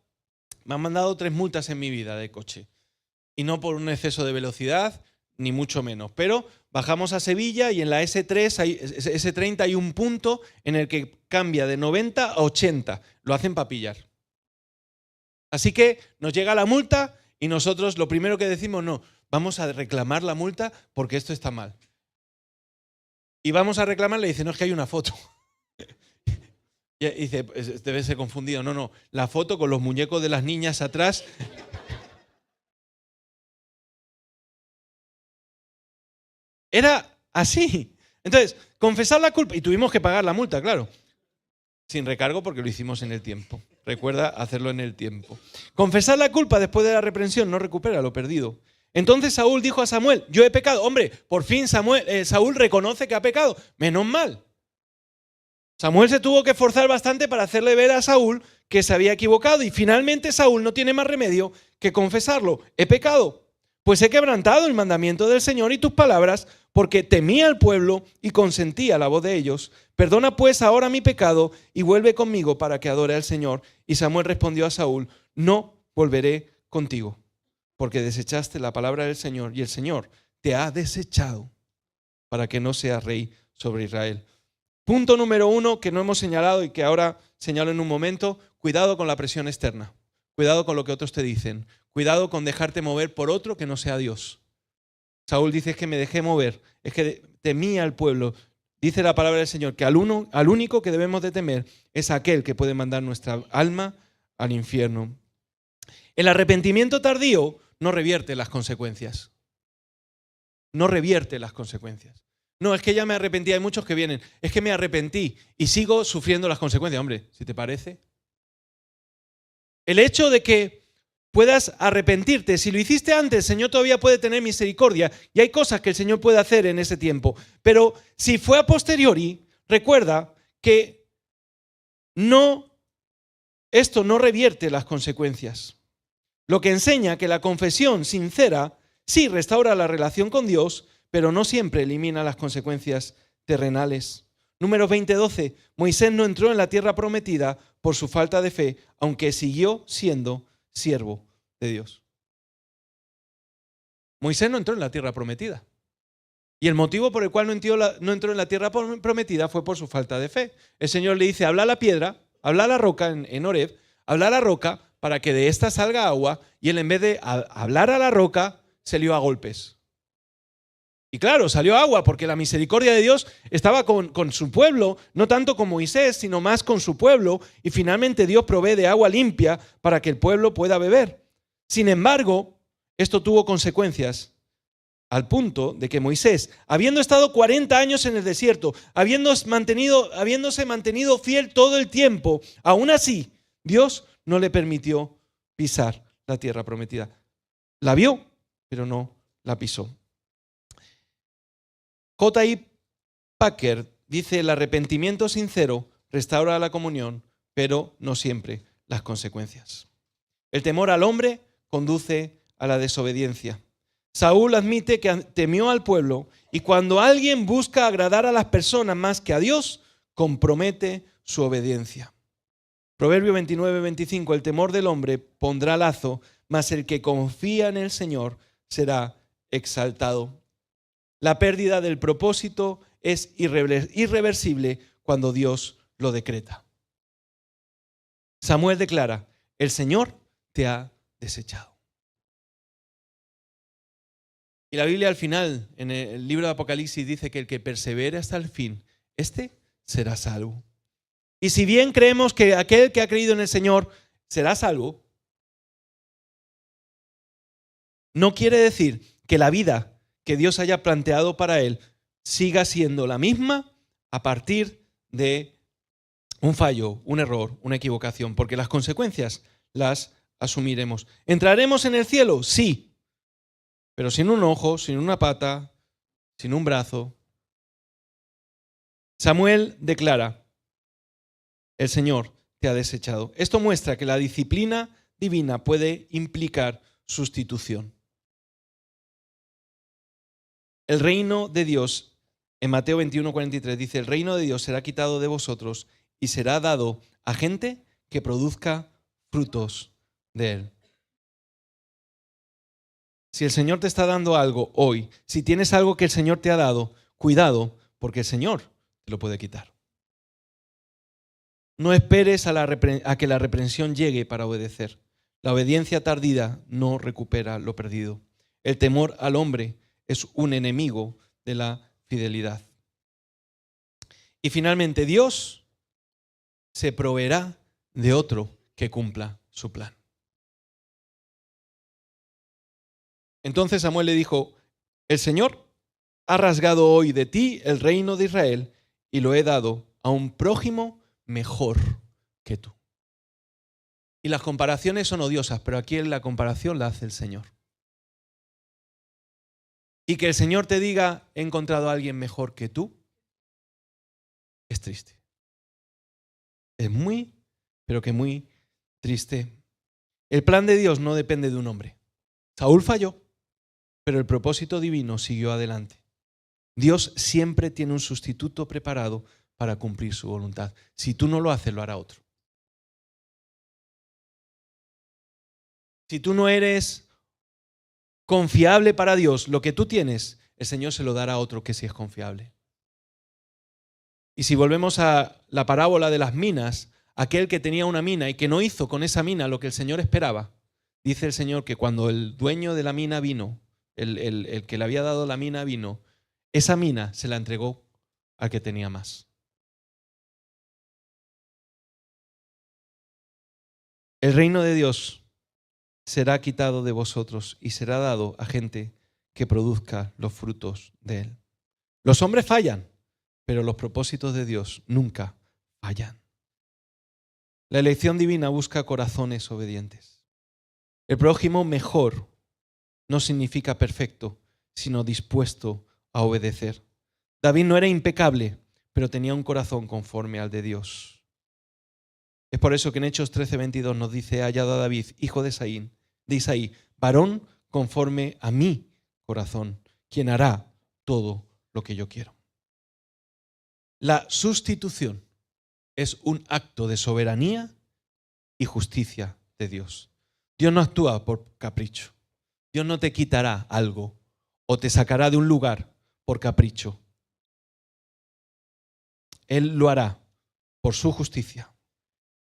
Me han mandado 3 multas en mi vida de coche. Y no por un exceso de velocidad, ni mucho menos. Pero bajamos a Sevilla y en la S30 hay un punto en el que cambia de 90 a 80. Lo hacen para pillar. Así que nos llega la multa y nosotros lo primero que decimos, no, vamos a reclamar la multa porque esto está mal. Y vamos a reclamarle y dice, no, es que hay una foto. Y dice, debe ser confundido. No, la foto con los muñecos de las niñas atrás. Era así. Entonces, confesar la culpa, y tuvimos que pagar la multa, claro. Sin recargo porque lo hicimos en el tiempo. Recuerda hacerlo en el tiempo. Confesar la culpa después de la reprensión no recupera lo perdido. Entonces Saúl dijo a Samuel, yo he pecado. Hombre, por fin Saúl reconoce que ha pecado. Menos mal. Samuel se tuvo que esforzar bastante para hacerle ver a Saúl que se había equivocado y finalmente Saúl no tiene más remedio que confesarlo. He pecado, pues he quebrantado el mandamiento del Señor y tus palabras, porque temía al pueblo y consentía la voz de ellos. Perdona pues ahora mi pecado y vuelve conmigo para que adore al Señor. Y Samuel respondió a Saúl, no volveré contigo, porque desechaste la palabra del Señor y el Señor te ha desechado para que no seas rey sobre Israel. Punto número 1 que no hemos señalado y que ahora señalo en un momento, cuidado con la presión externa, cuidado con lo que otros te dicen, cuidado con dejarte mover por otro que no sea Dios. Saúl dice, es que me dejé mover, es que temía al pueblo. Dice la palabra del Señor que al único que debemos de temer es aquel que puede mandar nuestra alma al infierno. El arrepentimiento tardío no revierte las consecuencias. No revierte las consecuencias. No, es que ya me arrepentí. Hay muchos que vienen. Es que me arrepentí y sigo sufriendo las consecuencias. Hombre, si te parece. El hecho de que puedas arrepentirte, si lo hiciste antes, el Señor todavía puede tener misericordia y hay cosas que el Señor puede hacer en ese tiempo. Pero si fue a posteriori, recuerda que esto no revierte las consecuencias. Lo que enseña que la confesión sincera sí restaura la relación con Dios, pero no siempre elimina las consecuencias terrenales. Números 20:12. Moisés no entró en la tierra prometida por su falta de fe, aunque siguió siendo siervo de Dios. Moisés no entró en la tierra prometida. Y el motivo por el cual no entró en la tierra prometida fue por su falta de fe. El Señor le dice, habla a la piedra, habla a la roca en Horeb, habla a la roca para que de esta salga agua, y él en vez de hablar a la roca, se lió a golpes. Y claro, salió agua porque la misericordia de Dios estaba con su pueblo, no tanto con Moisés, sino más con su pueblo, y finalmente Dios provee de agua limpia para que el pueblo pueda beber. Sin embargo, esto tuvo consecuencias al punto de que Moisés, habiendo estado 40 años en el desierto, habiéndose mantenido fiel todo el tiempo, aún así, Dios no le permitió pisar la tierra prometida. La vio, pero no la pisó. J.I. Packer dice, el arrepentimiento sincero restaura la comunión, pero no siempre las consecuencias. El temor al hombre conduce a la desobediencia. Saúl admite que temió al pueblo y cuando alguien busca agradar a las personas más que a Dios, compromete su obediencia. Proverbio 29:25, el temor del hombre pondrá lazo, mas el que confía en el Señor será exaltado. La pérdida del propósito es irreversible cuando Dios lo decreta. Samuel declara, el Señor te ha desechado. Y la Biblia al final, en el libro de Apocalipsis, dice que el que persevere hasta el fin, este será salvo. Y si bien creemos que aquel que ha creído en el Señor será salvo, no quiere decir que la vida que Dios haya planteado para él siga siendo la misma a partir de un fallo, un error, una equivocación, porque las consecuencias las asumiremos. ¿Entraremos en el cielo? Sí, pero sin un ojo, sin una pata, sin un brazo. Samuel declara, el Señor te ha desechado. Esto muestra que la disciplina divina puede implicar sustitución. El reino de Dios, en Mateo 21:43 dice, el reino de Dios será quitado de vosotros y será dado a gente que produzca frutos de él. Si el Señor te está dando algo hoy, si tienes algo que el Señor te ha dado, cuidado, porque el Señor te lo puede quitar. No esperes a que la reprensión llegue para obedecer. La obediencia tardía no recupera lo perdido. El temor al hombre es un enemigo de la fidelidad. Y finalmente, Dios se proveerá de otro que cumpla su plan. Entonces Samuel le dijo, el Señor ha rasgado hoy de ti el reino de Israel y lo he dado a un prójimo mejor que tú. Y las comparaciones son odiosas, pero aquí la comparación la hace el Señor. Y que el Señor te diga, he encontrado a alguien mejor que tú, es triste. Es muy, pero que muy triste. El plan de Dios no depende de un hombre. Saúl falló, pero el propósito divino siguió adelante. Dios siempre tiene un sustituto preparado para cumplir su voluntad. Si tú no lo haces, lo hará otro. Si tú no eres confiable para Dios, lo que tú tienes, el Señor se lo dará a otro que sí es confiable. Y si volvemos a la parábola de las minas, aquel que tenía una mina y que no hizo con esa mina lo que el Señor esperaba, dice el Señor que cuando el dueño de la mina vino, el que le había dado la mina vino, esa mina se la entregó al que tenía más. El reino de Dios será quitado de vosotros y será dado a gente que produzca los frutos de él. Los hombres fallan, pero los propósitos de Dios nunca fallan. La elección divina busca corazones obedientes. El prójimo mejor no significa perfecto, sino dispuesto a obedecer. David no era impecable, pero tenía un corazón conforme al de Dios. Es por eso que en Hechos 13:22 nos dice: he hallado a David, hijo de Isaí, varón conforme a mi corazón, quien hará todo lo que yo quiero. La sustitución es un acto de soberanía y justicia de Dios. Dios no actúa por capricho. Dios no te quitará algo o te sacará de un lugar por capricho. Él lo hará por su justicia.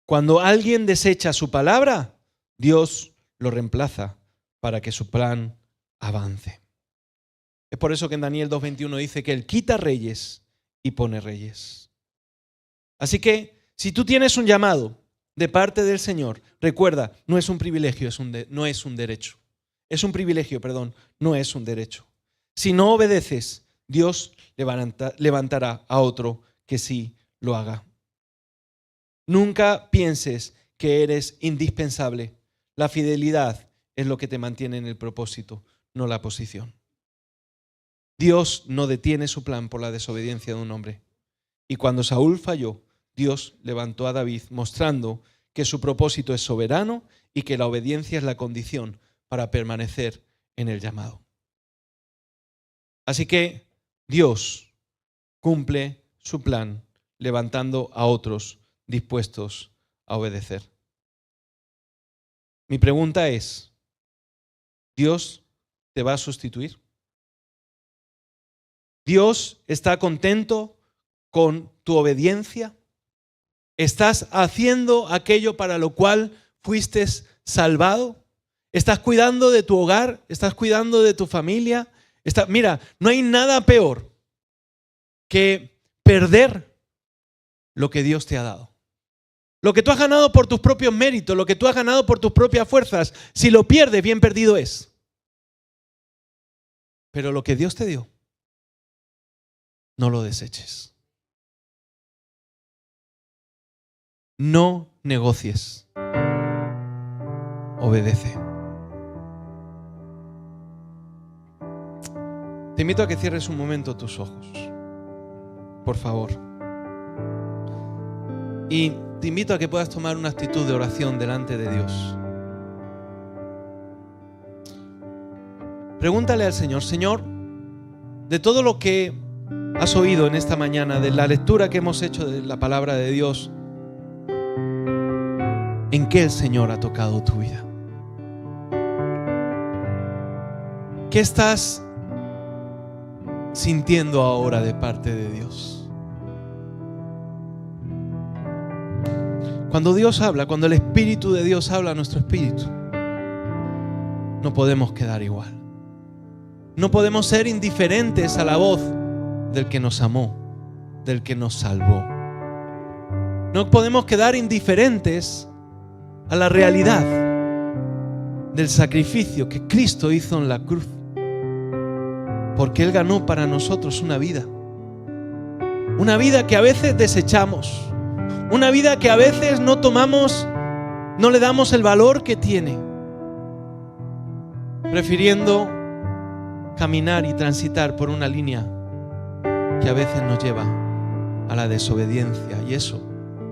Cuando alguien desecha su palabra, Dios lo reemplaza para que su plan avance. Es por eso que en Daniel 2:21 dice que Él quita reyes y pone reyes. Así que si tú tienes un llamado de parte del Señor, recuerda, no es un privilegio, no es un derecho. Es un privilegio, perdón, no es un derecho. Si no obedeces, Dios levantará a otro que sí lo haga. Nunca pienses que eres indispensable. La fidelidad es lo que te mantiene en el propósito, no la posición. Dios no detiene su plan por la desobediencia de un hombre. Y cuando Saúl falló, Dios levantó a David mostrando que su propósito es soberano y que la obediencia es la condición para permanecer en el llamado. Así que Dios cumple su plan levantando a otros dispuestos a obedecer. Mi pregunta es, ¿Dios te va a sustituir? ¿Dios está contento con tu obediencia? ¿Estás haciendo aquello para lo cual fuiste salvado? ¿Estás cuidando de tu hogar? ¿Estás cuidando de tu familia? Mira, no hay nada peor que perder lo que Dios te ha dado. Lo que tú has ganado por tus propios méritos, lo que tú has ganado por tus propias fuerzas, si lo pierdes, bien perdido es. Pero lo que Dios te dio, no lo deseches. No negocies. Obedece. Te invito a que cierres un momento tus ojos, por favor. Y te invito a que puedas tomar una actitud de oración delante de Dios. Pregúntale al Señor: Señor, de todo lo que has oído en esta mañana, de la lectura que hemos hecho de la palabra de Dios, ¿en qué el Señor ha tocado tu vida? ¿Qué estás sintiendo ahora de parte de Dios? Cuando Dios habla, cuando el Espíritu de Dios habla a nuestro espíritu, no podemos quedar igual. No podemos ser indiferentes a la voz del que nos amó, del que nos salvó. No podemos quedar indiferentes a la realidad del sacrificio que Cristo hizo en la cruz, porque Él ganó para nosotros una vida que a veces desechamos, una vida que a veces no tomamos, no le damos el valor que tiene, prefiriendo caminar y transitar por una línea que a veces nos lleva a la desobediencia, y eso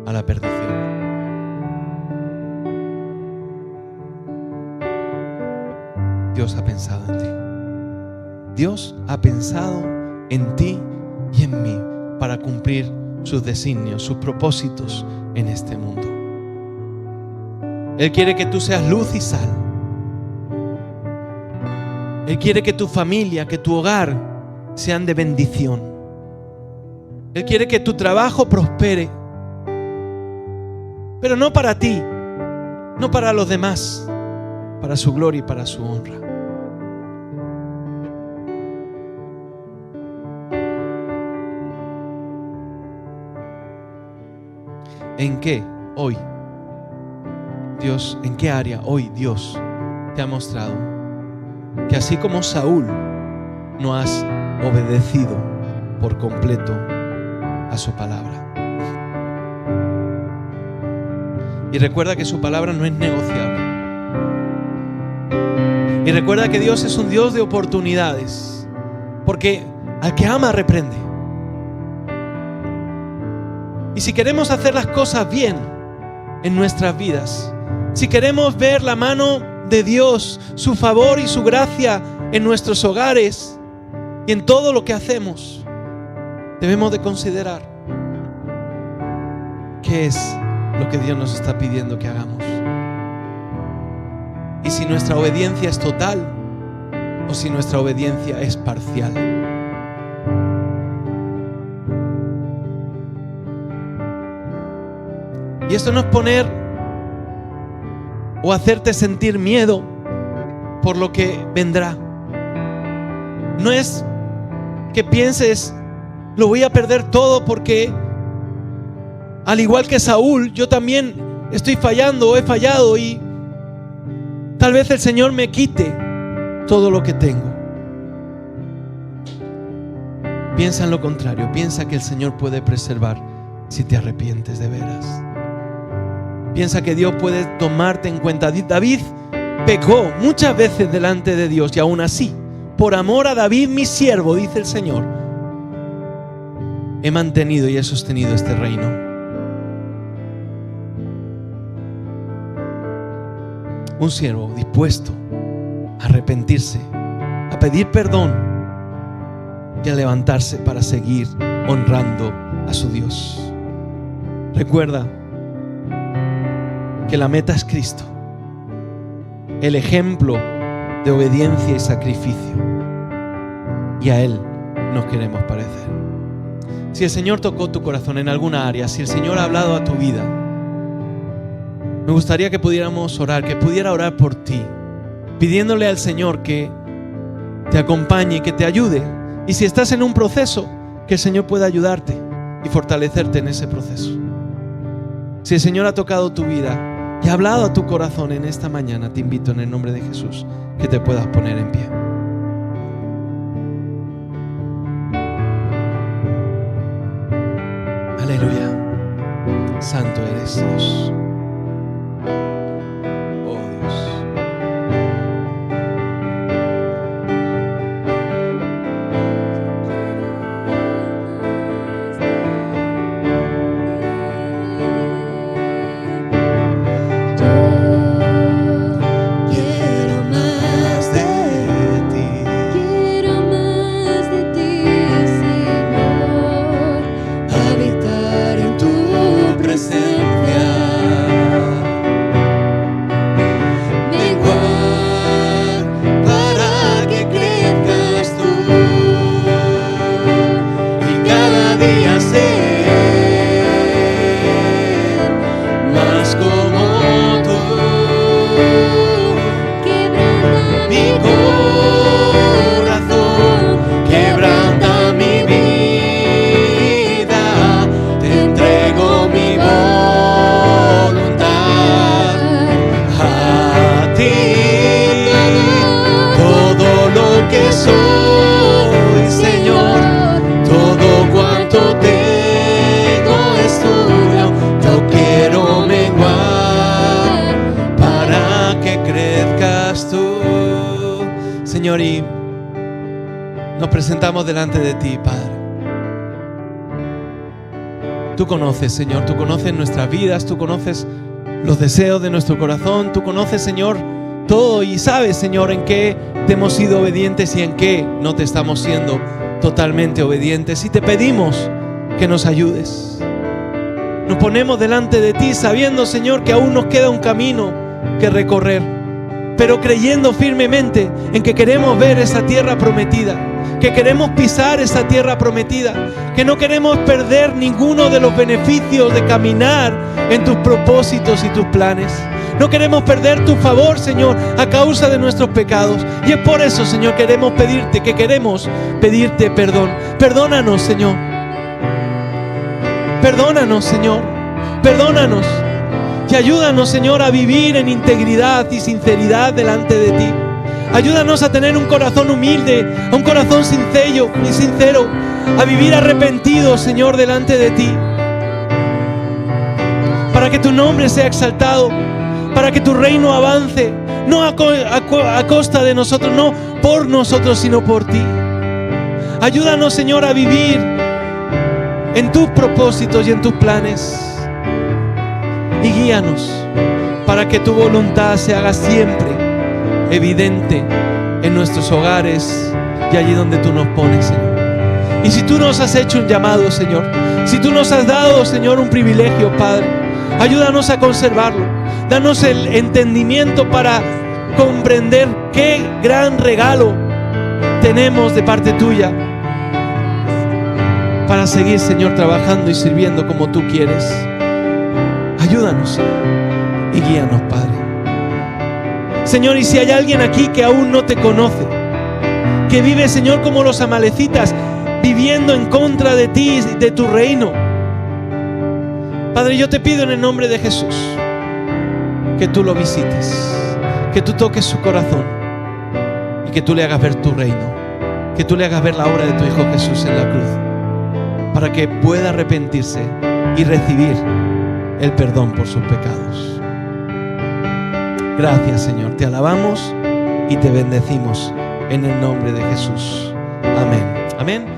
a la perdición. Dios ha pensado en ti. Dios ha pensado en ti y en mí para cumplir sus designios, sus propósitos en este mundo. Él quiere que tú seas luz y sal. Él quiere que tu familia, que tu hogar sean de bendición. Él quiere que tu trabajo prospere, pero no para ti, no para los demás, para su gloria y para su honra. ¿En qué hoy Dios, en qué área hoy Dios te ha mostrado que así como Saúl no has obedecido por completo a su palabra? Y recuerda que su palabra no es negociable. Y recuerda que Dios es un Dios de oportunidades, porque al que ama reprende. Y si queremos hacer las cosas bien en nuestras vidas, si queremos ver la mano de Dios, su favor y su gracia en nuestros hogares y en todo lo que hacemos, debemos de considerar qué es lo que Dios nos está pidiendo que hagamos. Y si nuestra obediencia es total o si nuestra obediencia es parcial. Y esto no es poner o hacerte sentir miedo por lo que vendrá. No es que pienses, lo voy a perder todo porque al igual que Saúl, yo también estoy fallando o he fallado y tal vez el Señor me quite todo lo que tengo. Piensa en lo contrario, piensa que el Señor puede preservar si te arrepientes de veras. Piensa que Dios puede tomarte en cuenta. David pecó muchas veces delante de Dios y aún así, por amor a David, mi siervo, dice el Señor, he mantenido y he sostenido este reino. Un siervo dispuesto a arrepentirse, a pedir perdón y a levantarse para seguir honrando a su Dios. Recuerda que la meta es Cristo, el ejemplo de obediencia y sacrificio, y a Él nos queremos parecer. Si el Señor tocó tu corazón en alguna área, si el Señor ha hablado a tu vida, me gustaría que pudiéramos orar, que pudiera orar por ti, pidiéndole al Señor que te acompañe, que te ayude. Y si estás en un proceso, que el Señor pueda ayudarte y fortalecerte en ese proceso. Si el Señor ha tocado tu vida y ha hablado a tu corazón en esta mañana, te invito en el nombre de Jesús que te puedas poner en pie. Aleluya. Santo eres Dios. Oh Dios. Señor, y nos presentamos delante de ti, Padre. Tú conoces, Señor, tú conoces nuestras vidas, tú conoces los deseos de nuestro corazón, tú conoces, Señor, todo y sabes, Señor, en qué te hemos sido obedientes y en qué no te estamos siendo totalmente obedientes. Y te pedimos que nos ayudes. Nos ponemos delante de ti sabiendo, Señor, que aún nos queda un camino que recorrer, pero creyendo firmemente en que queremos ver esa tierra prometida, que queremos pisar esa tierra prometida, que no queremos perder ninguno de los beneficios de caminar en tus propósitos y tus planes. No queremos perder tu favor, Señor, a causa de nuestros pecados. Y es por eso, Señor, queremos pedirte perdón. Perdónanos, Señor. Perdónanos, Señor. Perdónanos. Y ayúdanos, Señor, a vivir en integridad y sinceridad delante de ti. Ayúdanos a tener un corazón humilde, a un corazón sincero, a vivir arrepentidos, Señor, delante de ti. Para que tu nombre sea exaltado, para que tu reino avance, no a costa de nosotros, no por nosotros, sino por ti. Ayúdanos, Señor, a vivir en tus propósitos y en tus planes. Y guíanos para que tu voluntad se haga siempre evidente en nuestros hogares y allí donde tú nos pones, Señor. Y si tú nos has hecho un llamado, Señor, si tú nos has dado, Señor, un privilegio, Padre, ayúdanos a conservarlo. Danos el entendimiento para comprender qué gran regalo tenemos de parte tuya para seguir, Señor, trabajando y sirviendo como tú quieres. Ayúdanos, Señor, y guíanos, Padre. Señor, y si hay alguien aquí que aún no te conoce, que vive, Señor, como los amalecitas, viviendo en contra de ti y de tu reino, Padre, yo te pido en el nombre de Jesús que tú lo visites, que tú toques su corazón y que tú le hagas ver tu reino, que tú le hagas ver la obra de tu Hijo Jesús en la cruz, para que pueda arrepentirse y recibir el perdón por sus pecados. Gracias, Señor, te alabamos y te bendecimos en el nombre de Jesús. Amén. Amén.